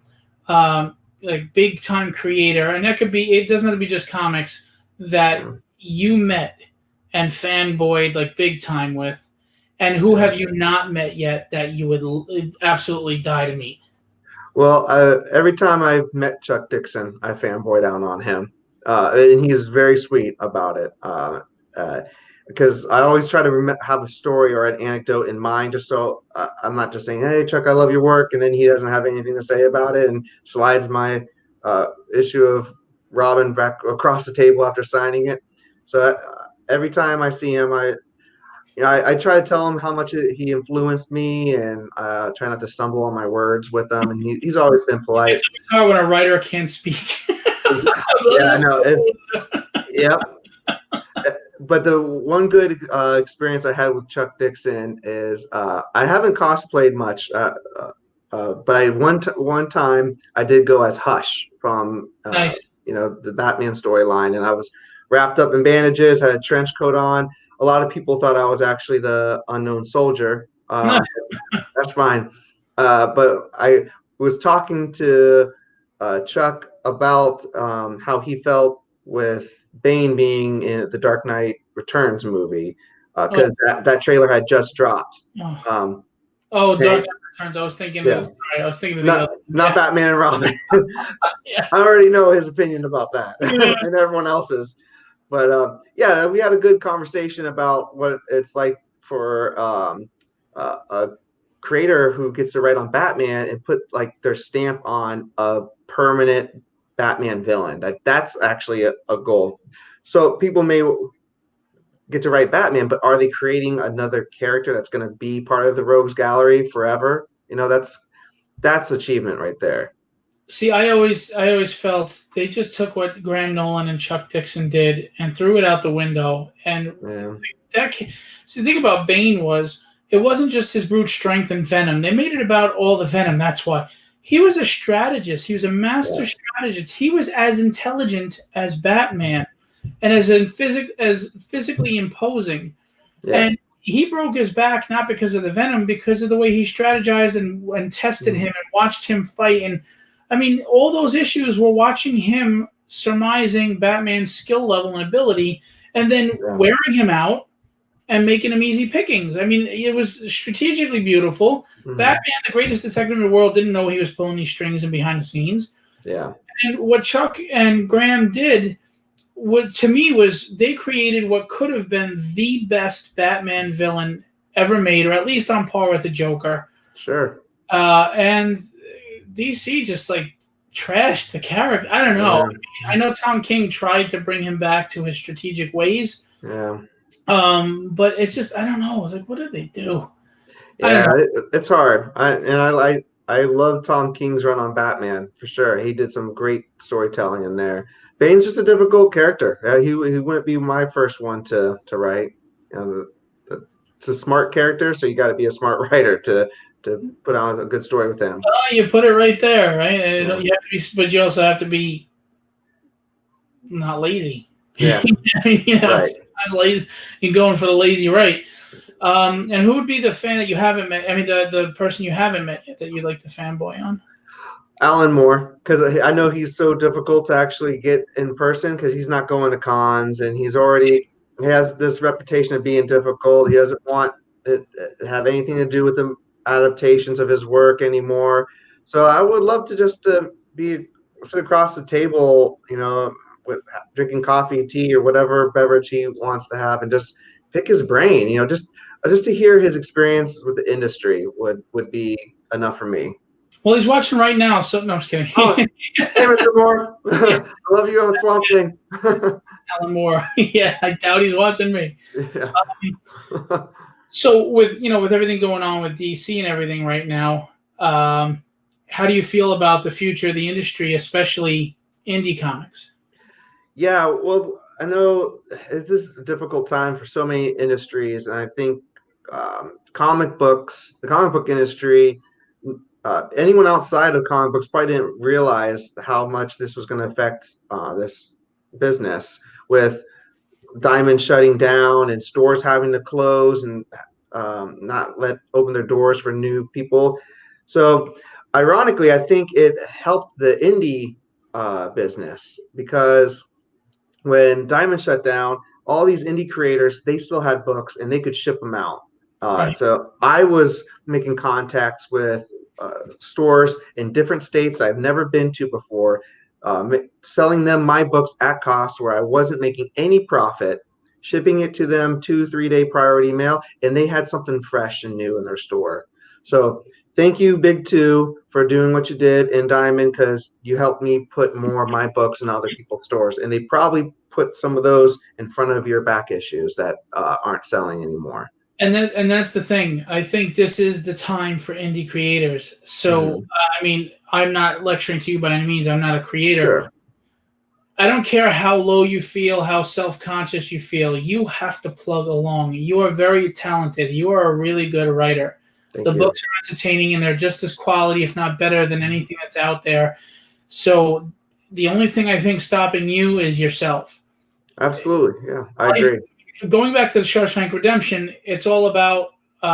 big time creator, and that could be, it doesn't have to be just comics, that you met and fanboyed like big time with, and who have you not met yet that you would absolutely die to meet? Well, every time I've met Chuck Dixon, I fanboy down on him, and he's very sweet about it. Because I always try to have a story or an anecdote in mind, just so I'm not just saying, "Hey, Chuck, I love your work," and then he doesn't have anything to say about it and slides my issue of Robin back across the table after signing it. So every time I see him, I try to tell him how much he influenced me, and try not to stumble on my words with him. And he's always been polite. It's hard when a writer can't speak. Yeah, I know. Yep. But the one good experience I had with Chuck Dixon is I haven't cosplayed much, but one time I did go as Hush from nice. The Batman storyline, and I was wrapped up in bandages, had a trench coat on. A lot of people thought I was actually the unknown soldier. That's fine. But I was talking to Chuck about how he felt with Bane being in the Dark Knight Returns movie, because that trailer had just dropped. Dark Knight Returns. I was thinking. Yeah. I was thinking of not Batman and Robin. Yeah. I already know his opinion about that, and everyone else's. But we had a good conversation about what it's like for a creator who gets to write on Batman and put like their stamp on a permanent Batman villain. That's actually a goal. So people may get to write Batman, but are they creating another character that's going to be part of the Rogues Gallery forever? That's achievement right there. See, I always felt they just took what Graham Nolan and Chuck Dixon did and threw it out the window. And Yeah. see, the thing about Bane was it wasn't just his brute strength and venom. They made it about all the venom. That's why he was a strategist. He was a master strategist. He was as intelligent as Batman, and as physically imposing. Yes. And he broke his back not because of the venom, because of the way he strategized and tested him and watched him fight. And I mean, all those issues were watching him surmising Batman's skill level and ability, and then wearing him out and making him easy pickings. I mean, it was strategically beautiful. Batman, the greatest detective in the world, didn't know he was pulling these strings and behind the scenes. Yeah. And what Chuck and Graham did to me was they created what could have been the best Batman villain ever made, or at least on par with the Joker. Sure. And DC just like trashed the character. I don't know. I know Tom King tried to bring him back to his strategic ways. Yeah. But it's just, I don't know. It's like, what did they do? Yeah, it's hard. I love Tom King's run on Batman for sure. He did some great storytelling in there. Bane's just a difficult character. He wouldn't be my first one to write. It's a smart character, so you got to be a smart writer to put on a good story with him. Oh, you put it right there, right? And you have to be, but you also have to be not lazy. Yeah, right. Lazy. You're going for the lazy right. And who would be the fan that you haven't met? I mean, the person you haven't met yet that you'd like to fanboy on? Alan Moore, because I know he's so difficult to actually get in person because he's not going to cons and he has this reputation of being difficult. He doesn't want it to have anything to do with the adaptations of his work anymore. So I would love to just sit across the table, with drinking coffee, tea, or whatever beverage he wants to have, and just pick his brain. Just to hear his experience with the industry would be enough for me. Well, he's watching right now, so no, I'm just kidding. Hey, Mr. Moore. I love you on Swamp Thing. Alan Moore. Yeah, I doubt he's watching me. Yeah. So with everything going on with DC and everything right now, how do you feel about the future of the industry, especially indie comics? Yeah, well, I know it's just a difficult time for so many industries, and I think the comic book industry, anyone outside of comic books probably didn't realize how much this was going to affect this business, with Diamond shutting down and stores having to close and not open their doors for new people. So ironically, I think it helped the indie business, because when Diamond shut down, all these indie creators, they still had books and they could ship them out. Right. So I was making contacts with stores in different states I've never been to before, selling them my books at cost where I wasn't making any profit, shipping it to them 2-3 day priority mail, and they had something fresh and new in their store. So thank you, Big Two, for doing what you did in Diamond, because you helped me put more of my books in other people's stores, and they probably put some of those in front of your back issues that aren't selling anymore. And that's the thing. I think this is the time for indie creators. So, I mean, I'm not lecturing to you by any means. I'm not a creator. Sure. I don't care how low you feel, how self-conscious you feel. You have to plug along. You are very talented. You are a really good writer. Thank you. Books are entertaining, and they're just as quality, if not better, than anything that's out there. So the only thing I think stopping you is yourself. Absolutely. Yeah, I agree. Going back to the Shawshank Redemption, it's all about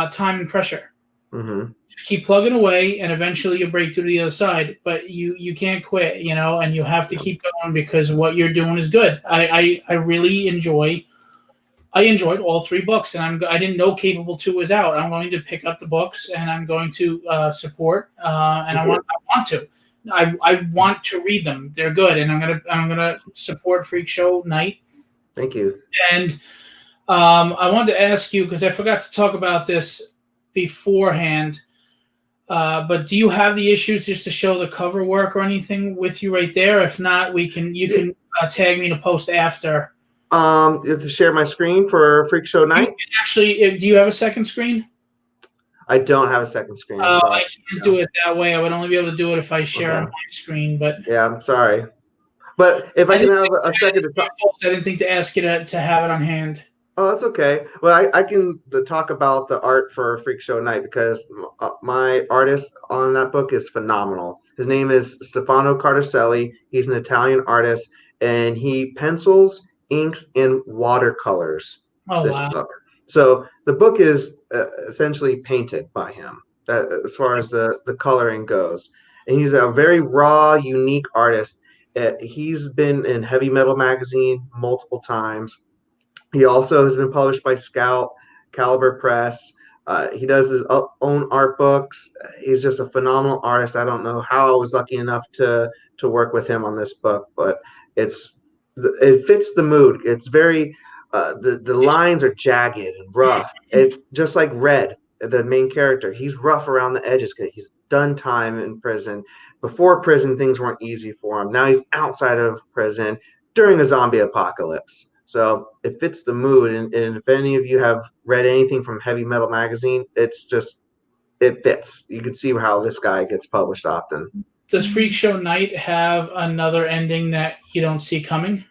time and pressure. Just keep plugging away, and eventually you'll break through to the other side. But you can't quit, and you have to keep going, because what you're doing is good. I really enjoyed all 3 books, and I didn't know Capable 2 was out. I'm going to pick up the books, and I'm going to support, and I want to. I want to read them. They're good, and I'm gonna support Freakshow Knight. Thank you. And I wanted to ask you, because I forgot to talk about this beforehand. But do you have the issues just to show the cover work or anything with you right there? If not, you can tag me in a post after. To share my screen for Freakshow Knight. Actually, do you have a second screen? I don't have a second screen. I'm Oh, sorry. I can't do it that way. I would only be able to do it if I share on Okay. my screen. But Yeah, I'm sorry. But if I can have a second to talk. I didn't think to ask you to have it on hand. Oh, that's okay. Well, I can talk about the art for Freakshow Knight because my artist on that book is phenomenal. His name is Stefano Cartaselli. He's an Italian artist, and he pencils, inks, and watercolors Oh this wow! book. So the book is essentially painted by him as far as the coloring goes. And he's a very raw, unique artist. He's been in Heavy Metal magazine multiple times. He also has been published by Scout, Caliber Press. He does his own art books. He's just a phenomenal artist. I don't know how I was lucky enough to work with him on this book, but it fits the mood. It's very the lines are jagged and rough. It just like Red, the main character. He's rough around the edges because he's done time in prison. Before prison, things weren't easy for him. Now he's outside of prison during a zombie apocalypse. So it fits the mood. And if any of you have read anything from Heavy Metal magazine, it fits. You can see how this guy gets published often. Does Freakshow Knight have another ending that you don't see coming?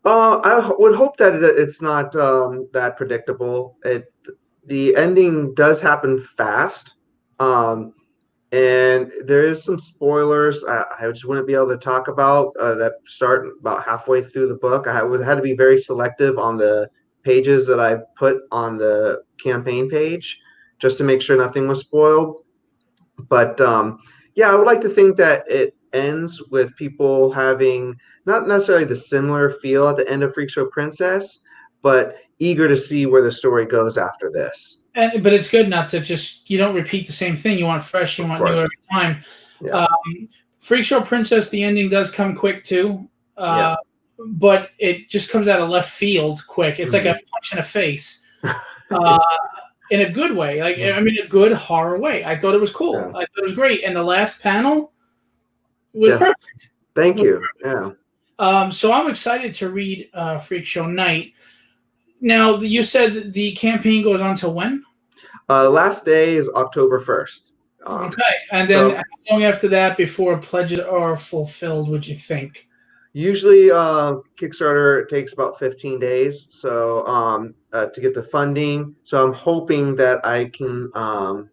I would hope that it's not that predictable. The ending does happen fast. And there is some spoilers I just wouldn't be able to talk about that start about halfway through the book. I had to be very selective on the pages that I put on the campaign page just to make sure nothing was spoiled. But yeah, I would like to think that it ends with people having not necessarily the similar feel at the end of Freakshow Princess, but eager to see where the story goes after this. But it's good not to you don't repeat the same thing. You want fresh, you want new every time. Yeah. Freakshow Princess, the ending does come quick too, Yeah. but it just comes out of left field quick. It's like a punch in the face, in a good way. Like I mean, a good horror way. I thought it was cool. Yeah. I thought it was great, and the last panel was perfect. Thank you. Yeah. So I'm excited to read Freakshow Knight. Now, you said the campaign goes on till when? Last day is October 1st. Okay. And then how long after that before pledges are fulfilled, would you think? Usually, Kickstarter takes about 15 days so to get the funding. So I'm hoping that I can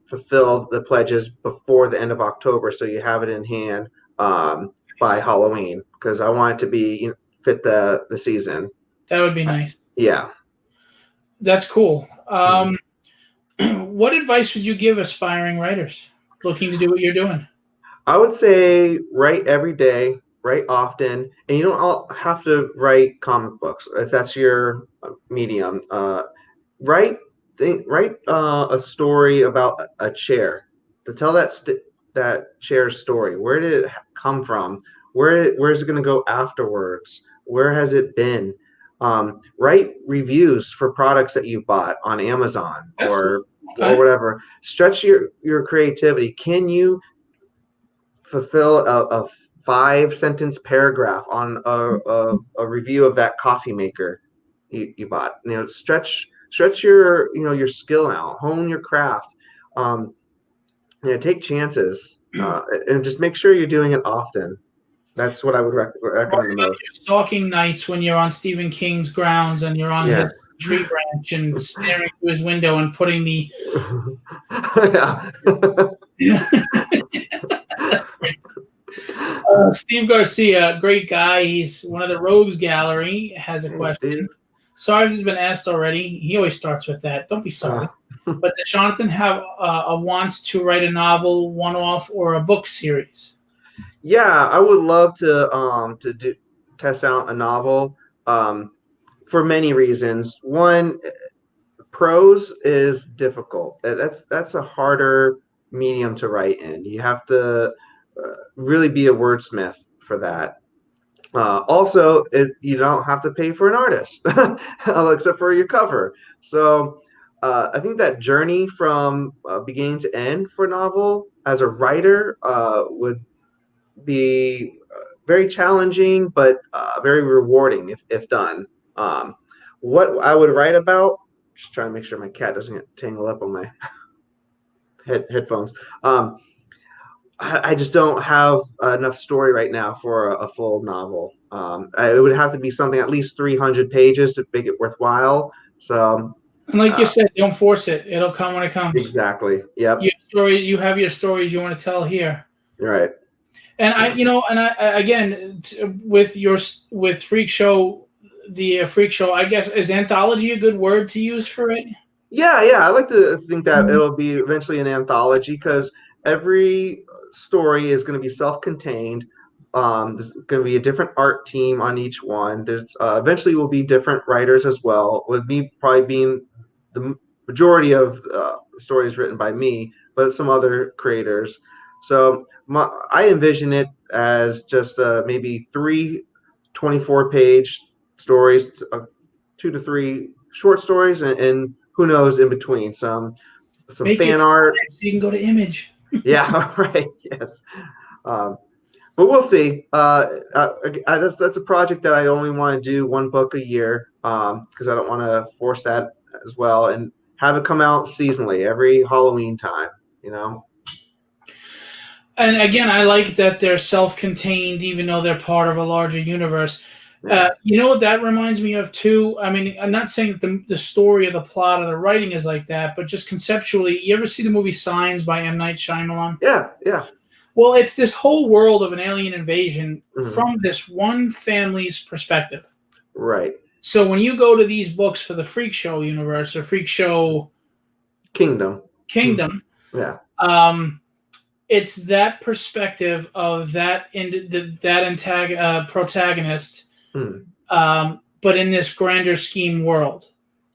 fulfill the pledges before the end of October so you have it in hand by Halloween because I want it to be fit the season. That would be nice. Yeah. That's cool. What advice would you give aspiring writers looking to do what you're doing? I would say write every day, write often, and you don't all have to write comic books if that's your medium. Write a story about a chair to tell that chair's story. Where did it come from? Where's it going to go afterwards? Where has it been? Write reviews for products that you bought on Amazon or whatever. Stretch your creativity. Can you fulfill a 5-sentence paragraph on a review of that coffee maker you bought? Stretch your skill out, hone your craft. Take chances and just make sure you're doing it often. That's what I would recommend the most. Stalking nights when you're on Stephen King's grounds and you're on his tree branch and staring through his window and putting the Steve Garcia, great guy. He's one of the Rogues Gallery. Has a question. Sorry if it's been asked already. He always starts with that. Don't be sorry. But does Jonathan have a want to write a novel, one-off, or a book series? Yeah, I would love to test out a novel for many reasons. One, prose is difficult. That's a harder medium to write in. You have to really be a wordsmith for that. Also, you don't have to pay for an artist except for your cover. So I think that journey from beginning to end for a novel as a writer would be very challenging, but very rewarding if done. What I would write about, just trying to make sure my cat doesn't get tangled up on my headphones. I just don't have enough story right now for a full novel. It would have to be something at least 300 pages to make it worthwhile. So, And like you said, don't force it. It'll come when it comes. exactly. Yep. Your story, you have your stories you want to tell here. Right. And again, with Freak Show, the Freak Show, I guess, is anthology a good word to use for it? Yeah. I like to think that it'll be eventually an anthology because every story is going to be self-contained. There's going to be a different art team on each one. There's eventually will be different writers as well, with me probably being the majority of stories written by me, but some other creators. So I envision it as just maybe 3 24-page stories, 2 to 3 short stories, and who knows in between some Make fan it art. So you can go to Image. Yeah, right. Yes. But we'll see. That's a project that I only want to do 1 book a year because I don't want to force that as well, and have it come out seasonally every Halloween time. You know. And again, I like that they're self-contained, even though they're part of a larger universe. Yeah. You know what that reminds me of too? I mean, I'm not saying that the story or the plot or the writing is like that, but just conceptually, you ever see the movie Signs by M. Night Shyamalan? Yeah. Well, it's this whole world of an alien invasion Mhm. from this one family's perspective. Right. So when you go to these books for the Freak Show universe or Freak Show Kingdom. Kingdom, Yeah. it's that perspective of that protagonist, but in this grander scheme world.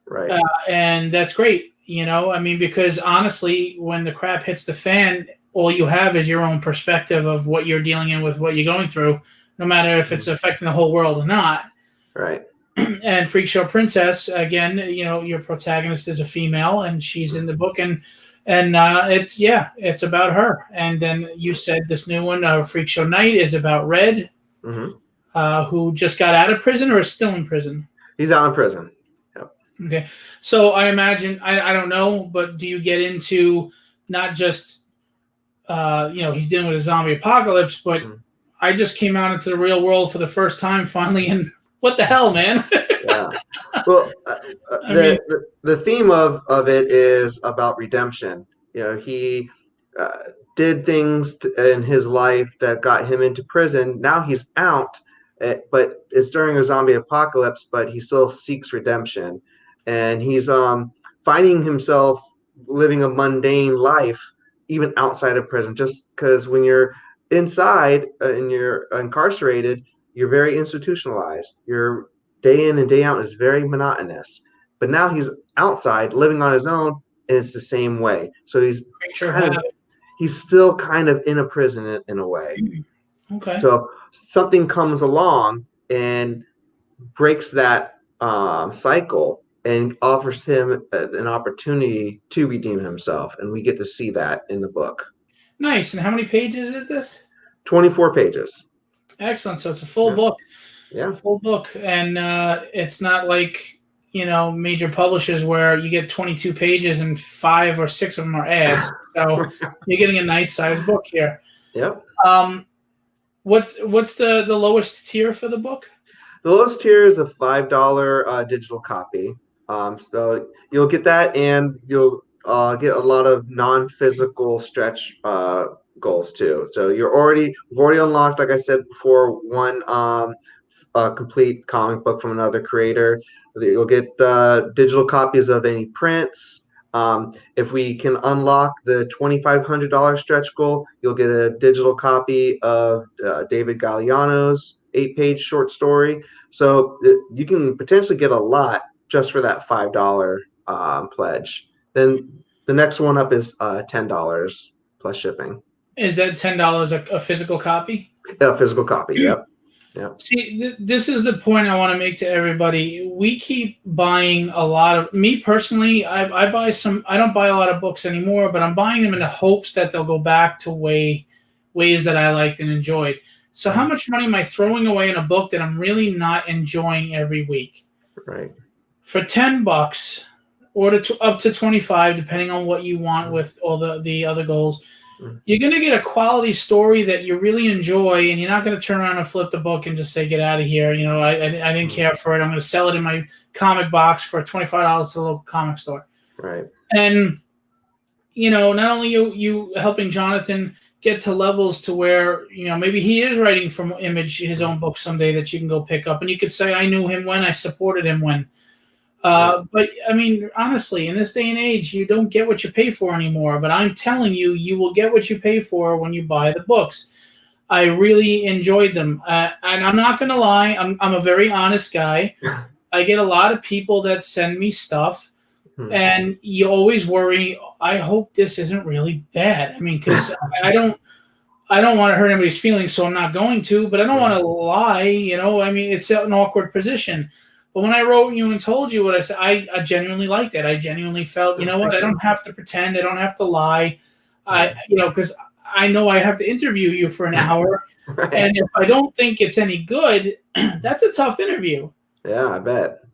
Right. And that's great, I mean, because honestly, when the crap hits the fan, all you have is your own perspective of what you're dealing in with what you're going through, no matter if it's affecting the whole world or not. Right. And Freakshow Princess, again, your protagonist is a female, and she's in the book, and it's about her. And then you said this new one, Freakshow Knight, is about Red, who just got out of prison or is still in prison. He's out of prison. Yep. Okay, so I imagine I don't know, but do you get into not just he's dealing with a zombie apocalypse, but I just came out into the real world for the first time finally, and what the hell, man? Yeah. Well, the theme of it is about redemption. He did things in his life that got him into prison. Now he's out, but it's during a zombie apocalypse, but he still seeks redemption. And he's finding himself living a mundane life, even outside of prison, just because when you're inside and you're incarcerated, you're very institutionalized. Your day in and day out is very monotonous. But now he's outside living on his own, and it's the same way. So he's still kind of in a prison in a way. Okay. So something comes along and breaks that cycle and offers him an opportunity to redeem himself, and we get to see that in the book. Nice. And how many pages is this? 24 pages. Excellent. So it's a full book. Yeah. Full book. And it's not like, major publishers where you get 22 pages and 5 or 6 of them are ads. So you're getting a nice sized book here. Yep. What's the lowest tier for the book? The lowest tier is a $5 digital copy. So you'll get that, and you'll get a lot of non-physical stretch goals too. So we've already unlocked, like I said before, one complete comic book from another creator. You'll get digital copies of any prints. If we can unlock the $2,500 stretch goal, you'll get a digital copy of David Galliano's 8-page short story. So you can potentially get a lot just for that $5 pledge. Then the next one up is $10 plus shipping. Is that $10 a physical copy? A physical copy, yep. Yeah. See, this is the point I want to make to everybody. We keep buying a lot of. Me personally, I buy some. I don't buy a lot of books anymore, but I'm buying them in the hopes that they'll go back to ways that I liked and enjoyed. So, how much money am I throwing away in a book that I'm really not enjoying every week? Right. For $10, or up to 25, depending on what you want with all the other goals. You're going to get a quality story that you really enjoy, and you're not going to turn around and flip the book and just say, get out of here. You know, I didn't care for it. I'm going to sell it in my comic box for $25 to the local comic store. Right. And, you know, not only you helping Jonathan get to levels to where, you know, maybe he is writing from Image his own book someday that you can go pick up. And you could say, I knew him when, I supported him when. But I mean, honestly, in this day and age, you don't get what you pay for anymore. But I'm telling you, you will get what you pay for when you buy the books. I really enjoyed them, and I'm not going to lie. I'm a very honest guy. I get a lot of people that send me stuff, and you always worry. I hope this isn't really bad. I mean, because I don't want to hurt anybody's feelings, so I'm not going to. But I don't want to lie. You know, I mean, it's an awkward position. But when I wrote you and told you what I said, I genuinely liked it. I genuinely felt, you know what, I don't have to pretend. I don't have to lie. You know, because I know I have to interview you for an hour. Right. And if I don't think it's any good, that's a tough interview. Yeah, I bet.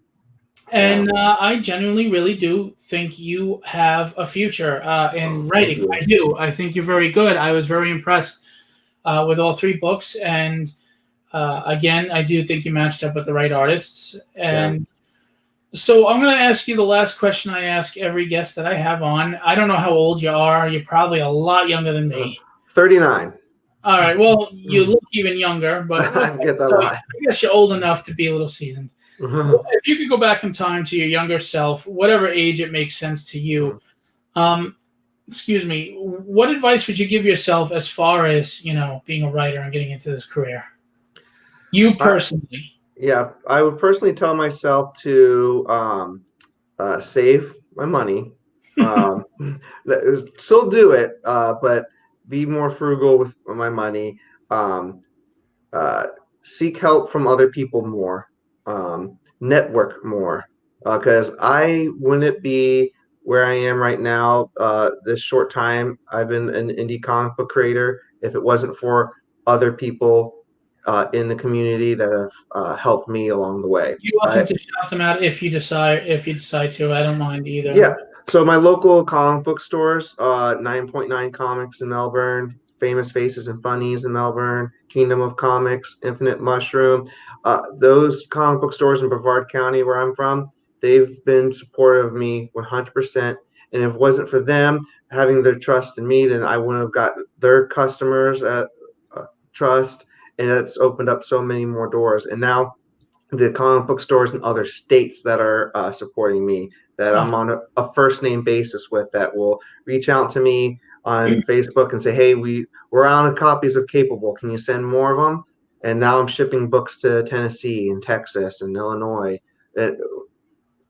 And I genuinely really do think you have a future in writing. I do. I think you're very good. I was very impressed with all 3 books. And again, I do think you matched up with the right artists. And so I'm going to ask you the last question I ask every guest that I have on. I don't know how old you are. You're probably a lot younger than me. 39. All right. Well, you look even younger, but I get that so lot. I guess you're old enough to be a little seasoned. If you could go back in time to your younger self, whatever age it makes sense to you, excuse me, what advice would you give yourself as far as, you know, being a writer and getting into this career? You personally. I would personally tell myself to save my money. Still do it, but be more frugal with my money. Seek help from other people more. Network more. Because I wouldn't be where I am right now this short time I've been an indie comic book creator if it wasn't for other people in the community that have helped me along the way. You're welcome to shout them out if you decide to. I don't mind either. Yeah. So my local comic book stores, 9.9 Comics in Melbourne, Famous Faces and Funnies in Melbourne, Kingdom of Comics, Infinite Mushroom. Those comic book stores in Brevard County, where I'm from, they've been supportive of me 100%. And if it wasn't for them having their trust in me, then I wouldn't have got their customers at trust. And it's opened up so many more doors. And now the comic book stores in other states that are supporting me, that I'm on a first name basis with, that will reach out to me on Facebook and say, hey, we're out of copies of Capable. Can you send more of them? And now I'm shipping books to Tennessee and Texas and Illinois.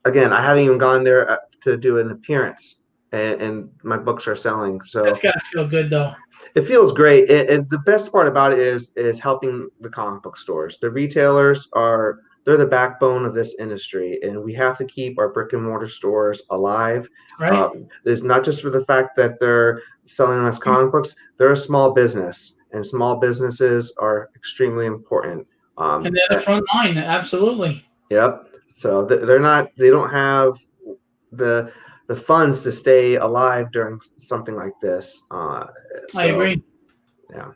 Again, I haven't even gone there to do an appearance, and my books are selling. So that's got to feel good, though. It feels great. And the best part about it is helping the comic book stores. The retailers they're the backbone of this industry, and we have to keep our brick and mortar stores alive. Right. It's not just for the fact that they're selling us comic books. They're a small business, and small businesses are extremely important. And they're the front line, absolutely. Yep. So they don't have the funds to stay alive during something like this. I agree. Yeah.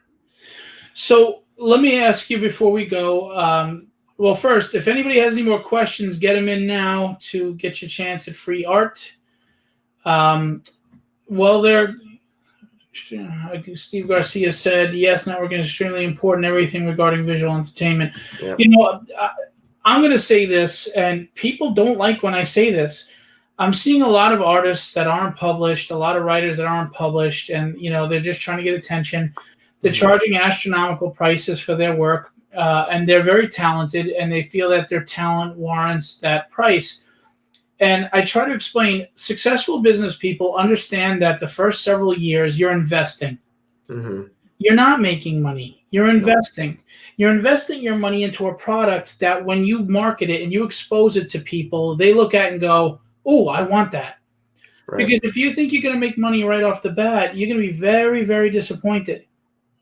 So let me ask you before we go. Well, first, if anybody has any more questions, get them in now to get your chance at free art. Steve Garcia said, yes, networking is extremely important, everything regarding visual entertainment. Yep. You know, I'm going to say this, and people don't like when I say this. I'm seeing a lot of artists that aren't published, a lot of writers that aren't published, and, you know, they're just trying to get attention. They're charging astronomical prices for their work, and they're very talented, and they feel that their talent warrants that price. And I try to explain, successful business people understand that the first several years you're investing. Mm-hmm. You're not making money. You're investing. You're investing your money into a product that when you market it and you expose it to people, they look at it and go, "Oh, I want that." Right. Because if you think you're going to make money right off the bat, you're going to be very, very disappointed.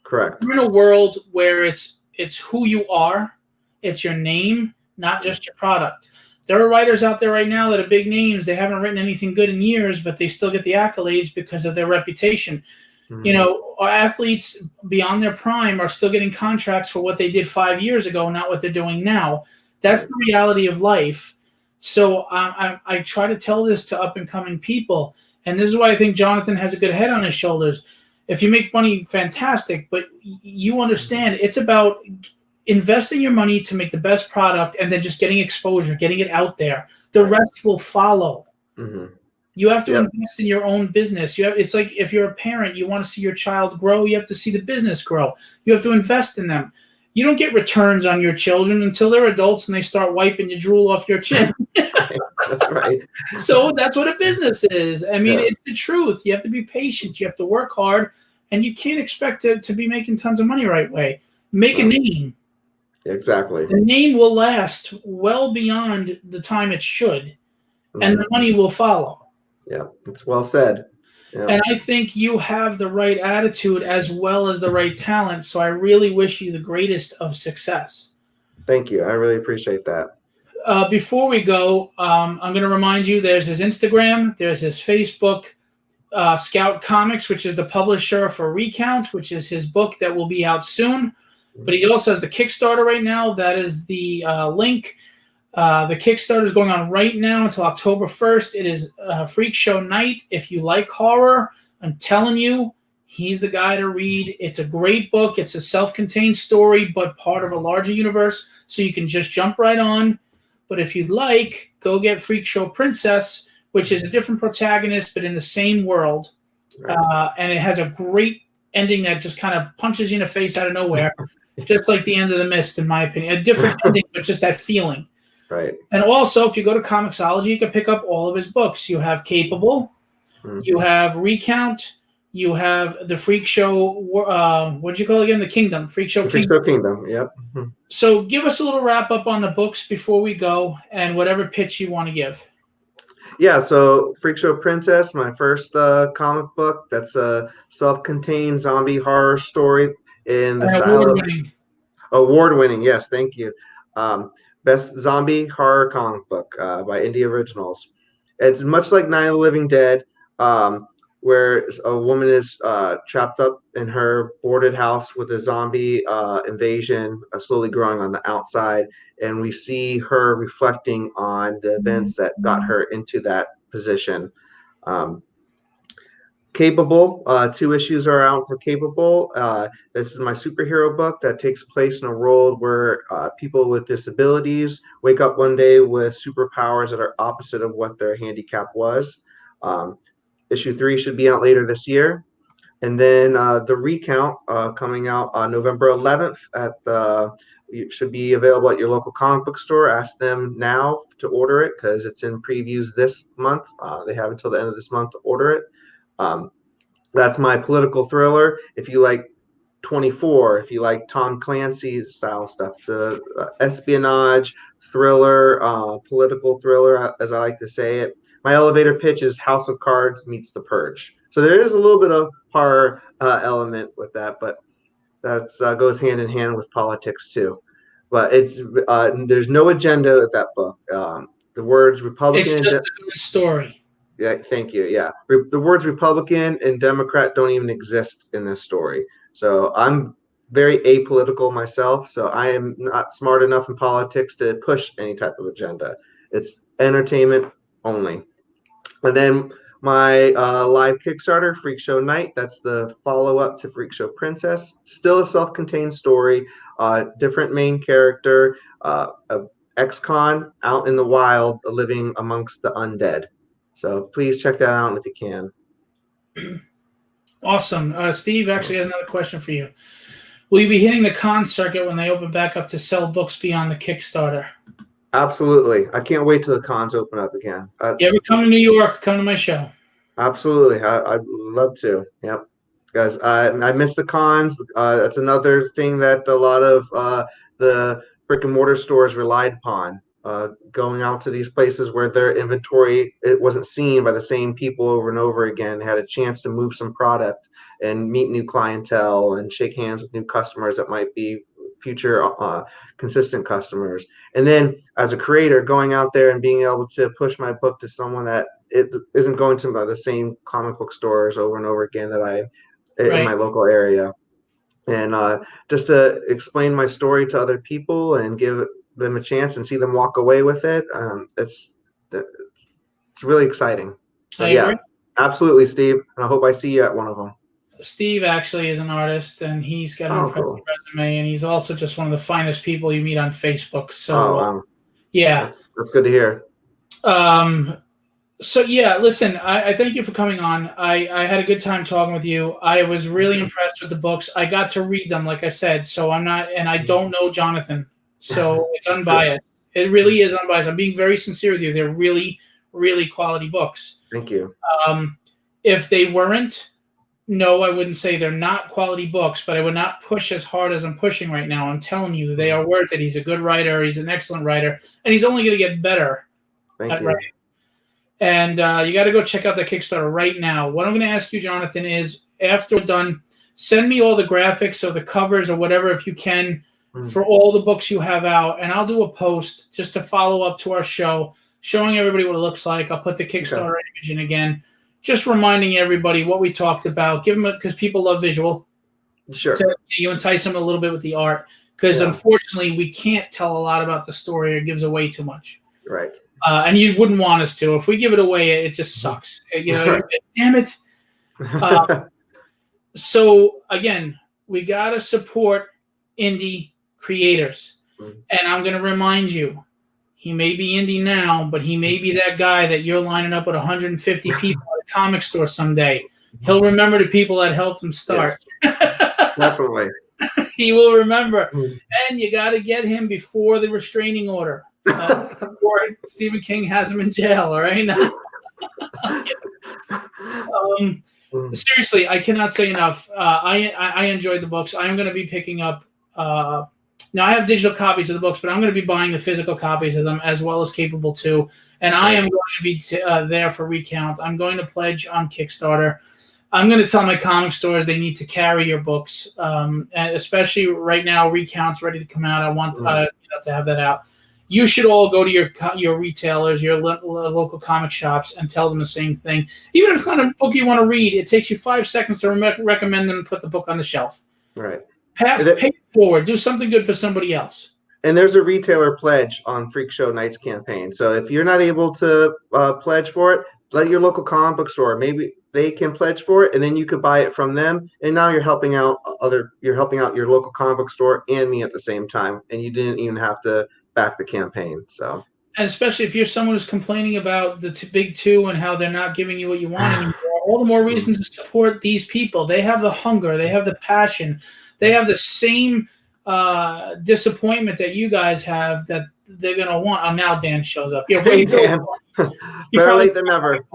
Correct. We're in a world where it's who you are, it's your name, not just your product. There are writers out there right now that are big names. They haven't written anything good in years, but they still get the accolades because of their reputation. You know, our athletes beyond their prime are still getting contracts for what they did 5 years ago, not what they're doing now. That's the reality of life. So I try to tell this to up and coming people, and this is why I think Jonathan has a good head on his shoulders. If you make money, fantastic, but you understand it's about investing your money to make the best product and then just getting exposure, getting it out there. The rest will follow. You have to invest in your own business. It's like if you're a parent, you want to see your child grow, you have to see the business grow. You have to invest in them. You don't get returns on your children until they're adults and they start wiping your drool off your chin. That's right. So that's what a business is. I mean, it's the truth. You have to be patient. You have to work hard, and you can't expect to be making tons of money right away. Make a name. Exactly. The name will last well beyond the time it should, and the money will follow. Yeah, it's well said. Yeah. And I think you have the right attitude as well as the right talent. So I really wish you the greatest of success. Thank you. I really appreciate that. Before we go, I'm going to remind you there's his Instagram, there's his Facebook, Scout Comics, which is the publisher for Recount, which is his book that will be out soon. But he also has the Kickstarter right now. That is the link. The Kickstarter is going on right now until October 1st. It is Freakshow Knight. If you like horror, I'm telling you, he's the guy to read. It's a great book. It's a self-contained story, but part of a larger universe, so you can just jump right on. But if you'd like, go get Freakshow Princess, which is a different protagonist, but in the same world. And it has a great ending that just kind of punches you in the face out of nowhere, just like the end of The Mist, in my opinion. A different ending, but just that feeling. Right. And also, if you go to Comixology, you can pick up all of his books. You have Capable, you have Recount, you have the Freak Show, what did you call it again? The Kingdom, Freak Show Kingdom. Freak Show Kingdom, yep. So give us a little wrap up on the books before we go, and whatever pitch you want to give. Yeah, so Freakshow Princess, my first comic book. That's a self-contained zombie horror story in the style of award-winning. Yes, thank you. Best zombie horror comic book by Indie Originals. It's much like Night of the Living Dead, where a woman is trapped up in her boarded house with a zombie invasion slowly growing on the outside, and we see her reflecting on the events that got her into that position. Capable, 2 issues are out for Capable. This is my superhero book that takes place in a world where people with disabilities wake up one day with superpowers that are opposite of what their handicap was. Issue 3 should be out later this year. And then the Recount coming out on November 11th it should be available at your local comic book store. Ask them now to order it because it's in previews this month. They have until the end of this month to order it. That's my political thriller. If you like 24, if you like Tom Clancy style stuff, espionage, thriller, political thriller, as I like to say it. My elevator pitch is House of Cards meets The Purge. So there is a little bit of horror element with that, but that goes hand in hand with politics too. But it's there's no agenda with that book. The words Republican. It's just a good story. Yeah, thank you. Yeah, the words Republican and Democrat don't even exist in this story. So I'm very apolitical myself. So I am not smart enough in politics to push any type of agenda. It's entertainment only. And then my live Kickstarter, Freakshow Knight, that's the follow-up to Freakshow Princess. Still a self-contained story, different main character, ex-con out in the wild living amongst the undead. So please check that out if you can. Awesome. Steve actually has another question for you. Will you be hitting the con circuit when they open back up to sell books beyond the Kickstarter? Absolutely. I can't wait till the cons open up again. You ever come to New York, come to my show. Absolutely. I'd love to. Yep. guys. I miss the cons. That's another thing that a lot of the brick and mortar stores relied upon. Going out to these places where their inventory it wasn't seen by the same people over and over again, had a chance to move some product and meet new clientele and shake hands with new customers that might be future consistent customers. And then as a creator, going out there and being able to push my book to someone that it isn't going to the same comic book stores over and over again that I in my local area, and just to explain my story to other people and give them a chance and see them walk away with it. It's really exciting. So yeah, absolutely, Steve. And I hope I see you at one of them. Steve actually is an artist, and he's got an impressive resume, and he's also just one of the finest people you meet on Facebook. So, yeah, that's good to hear. So yeah, listen, I thank you for coming on. I had a good time talking with you. I was really impressed with the books. I got to read them, like I said. So I'm not, and I don't know Jonathan, so it's unbiased. It really is unbiased. I'm being very sincere with you. They're really, really quality books. Thank you. If they weren't, no, I wouldn't say they're not quality books, but I would not push as hard as I'm pushing right now. I'm telling you, they are worth it. He's a good writer. He's an excellent writer, and he's only going to get better at writing. And you got to go check out the Kickstarter right now. What I'm going to ask you, Jonathan, is after we're done, send me all the graphics or the covers or whatever, if you can, for all the books you have out, and I'll do a post just to follow up to our show, showing everybody what it looks like. I'll put the Kickstarter image in again, just reminding everybody what we talked about. Give them because people love visual. Sure. So you entice them a little bit with the art, because unfortunately we can't tell a lot about the story, or it gives away too much. Right. And you wouldn't want us to. If we give it away, it just sucks. You know, damn it. So again, we gotta support indie creators, and I'm gonna remind you, he may be indie now, but he may be that guy that you're lining up with 150 people at a comic store someday. He'll remember the people that helped him start. Yes. Definitely. He will remember, and you got to get him before the restraining order. Before Stephen King has him in jail, all right? Seriously, I cannot say enough. I enjoyed the books. I'm going to be picking up. Now, I have digital copies of the books, but I'm going to be buying the physical copies of them, as well as Capable 2. And I am going to be there for Recount. I'm going to pledge on Kickstarter. I'm going to tell my comic stores they need to carry your books, and especially right now. Recount's ready to come out. I want to have that out. You should all go to your retailers, your local comic shops, and tell them the same thing. Even if it's not a book you want to read, it takes you 5 seconds to recommend them and put the book on the shelf. Right. Pay it forward. Do something good for somebody else. And there's a retailer pledge on Freakshow Knight's campaign. So if you're not able to pledge for it, let your local comic book store, maybe they can pledge for it, and then you could buy it from them. And now you're helping out your local comic book store and me at the same time, and you didn't even have to back the campaign. So, and especially if you're someone who's complaining about the big two and how they're not giving you what you want anymore, all the more reason to support these people. They have the hunger, they have the passion, they have the same disappointment that you guys have that they're gonna want. Oh, now Dan shows up. Yeah, hey Dan. Better late than never.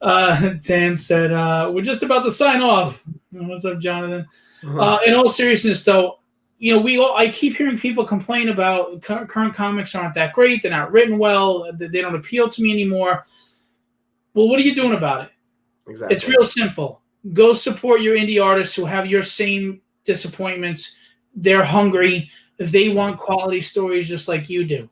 Dan said, "We're just about to sign off." What's up, Jonathan? In all seriousness, though, you know, I keep hearing people complain about current comics aren't that great. They're not written well. They don't appeal to me anymore. Well, what are you doing about it? Exactly. It's real simple. Go support your indie artists who have your same disappointments. They're hungry. They want quality stories just like you do.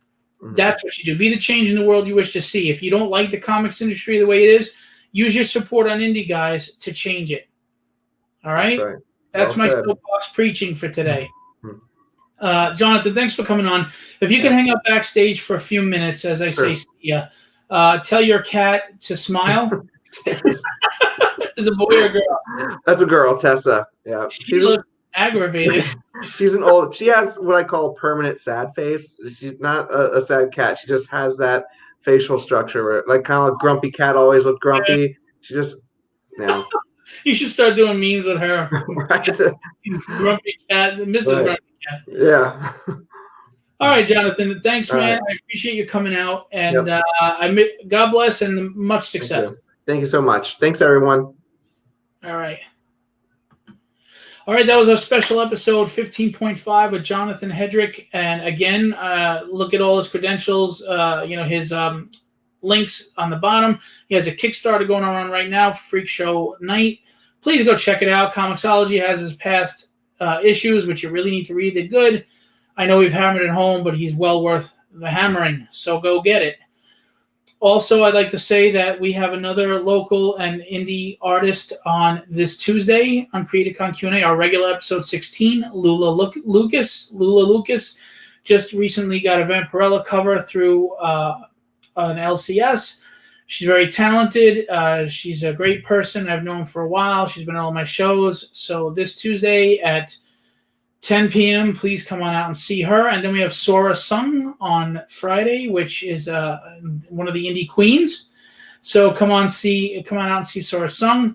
That's what you do. Be the change in the world you wish to see. If you don't like the comics industry the way it is, use your support on indie guys to change it. All right? That's my soapbox preaching for today. Jonathan, thanks for coming on. If you can hang out backstage for a few minutes, as I say, see ya. Tell your cat to smile. Is a boy or a girl? That's a girl, Tessa. Yeah. She looks aggravated. She has what I call a permanent sad face. She's not a sad cat. She just has that facial structure where, like, kind of a grumpy cat always look grumpy. She just, You should start doing memes with her. Right. Grumpy cat, Mrs. Grumpy Cat. Yeah. All right, Jonathan. Thanks, man. I appreciate you coming out, and God bless and much success. Thank you so much. Thanks, everyone. All right. All right, that was our special episode 15.5 with Jonathan Hedrick. And again, look at all his credentials, his links on the bottom. He has a Kickstarter going on right now for Freakshow Knight. Please go check it out. Comixology has his past issues, which you really need to read. They're good. I know we've hammered it home, but he's well worth the hammering. So go get it. Also, I'd like to say that we have another local and indie artist on this Tuesday on Creatorcon Q&A, our regular episode 16, Lula Lucas just recently got a Vampirella cover through an LCS. She's very talented. She's a great person. I've known for a while. She's been on all my shows. So this Tuesday at 10 p.m., please come on out and see her. And then we have Sora Sung on Friday, which is one of the indie queens. So come on out and see Sora Sung.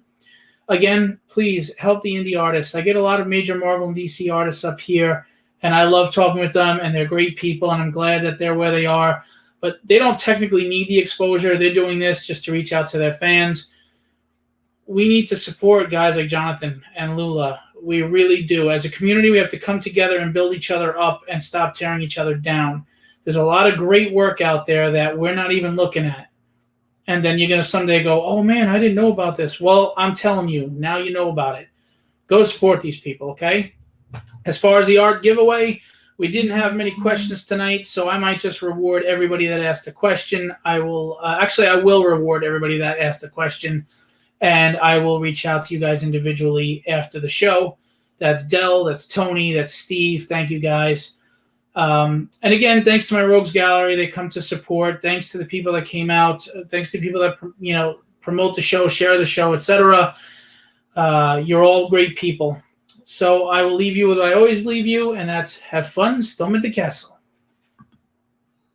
Again, please help the indie artists. I get a lot of major Marvel and DC artists up here, and I love talking with them, and they're great people, and I'm glad that they're where they are. But they don't technically need the exposure. They're doing this just to reach out to their fans. We need to support guys like Jonathan and Lula. We really do. As a community, we have to come together and build each other up and stop tearing each other down. There's a lot of great work out there that we're not even looking at. And then you're going to someday go, oh, man, I didn't know about this. Well, I'm telling you, now you know about it. Go support these people, okay? As far as the art giveaway, we didn't have many questions tonight, so I might just reward everybody that asked a question. I will reward everybody that asked a question. And I will reach out to you guys individually after the show. That's Dell, that's Tony, that's Steve. Thank you, guys. And again, thanks to my Rogues Gallery. They come to support. Thanks to the people that came out. Thanks to people that promote the show, share the show, etc. You're all great people. So I will leave you with what I always leave you, and that's have fun, storm at the castle.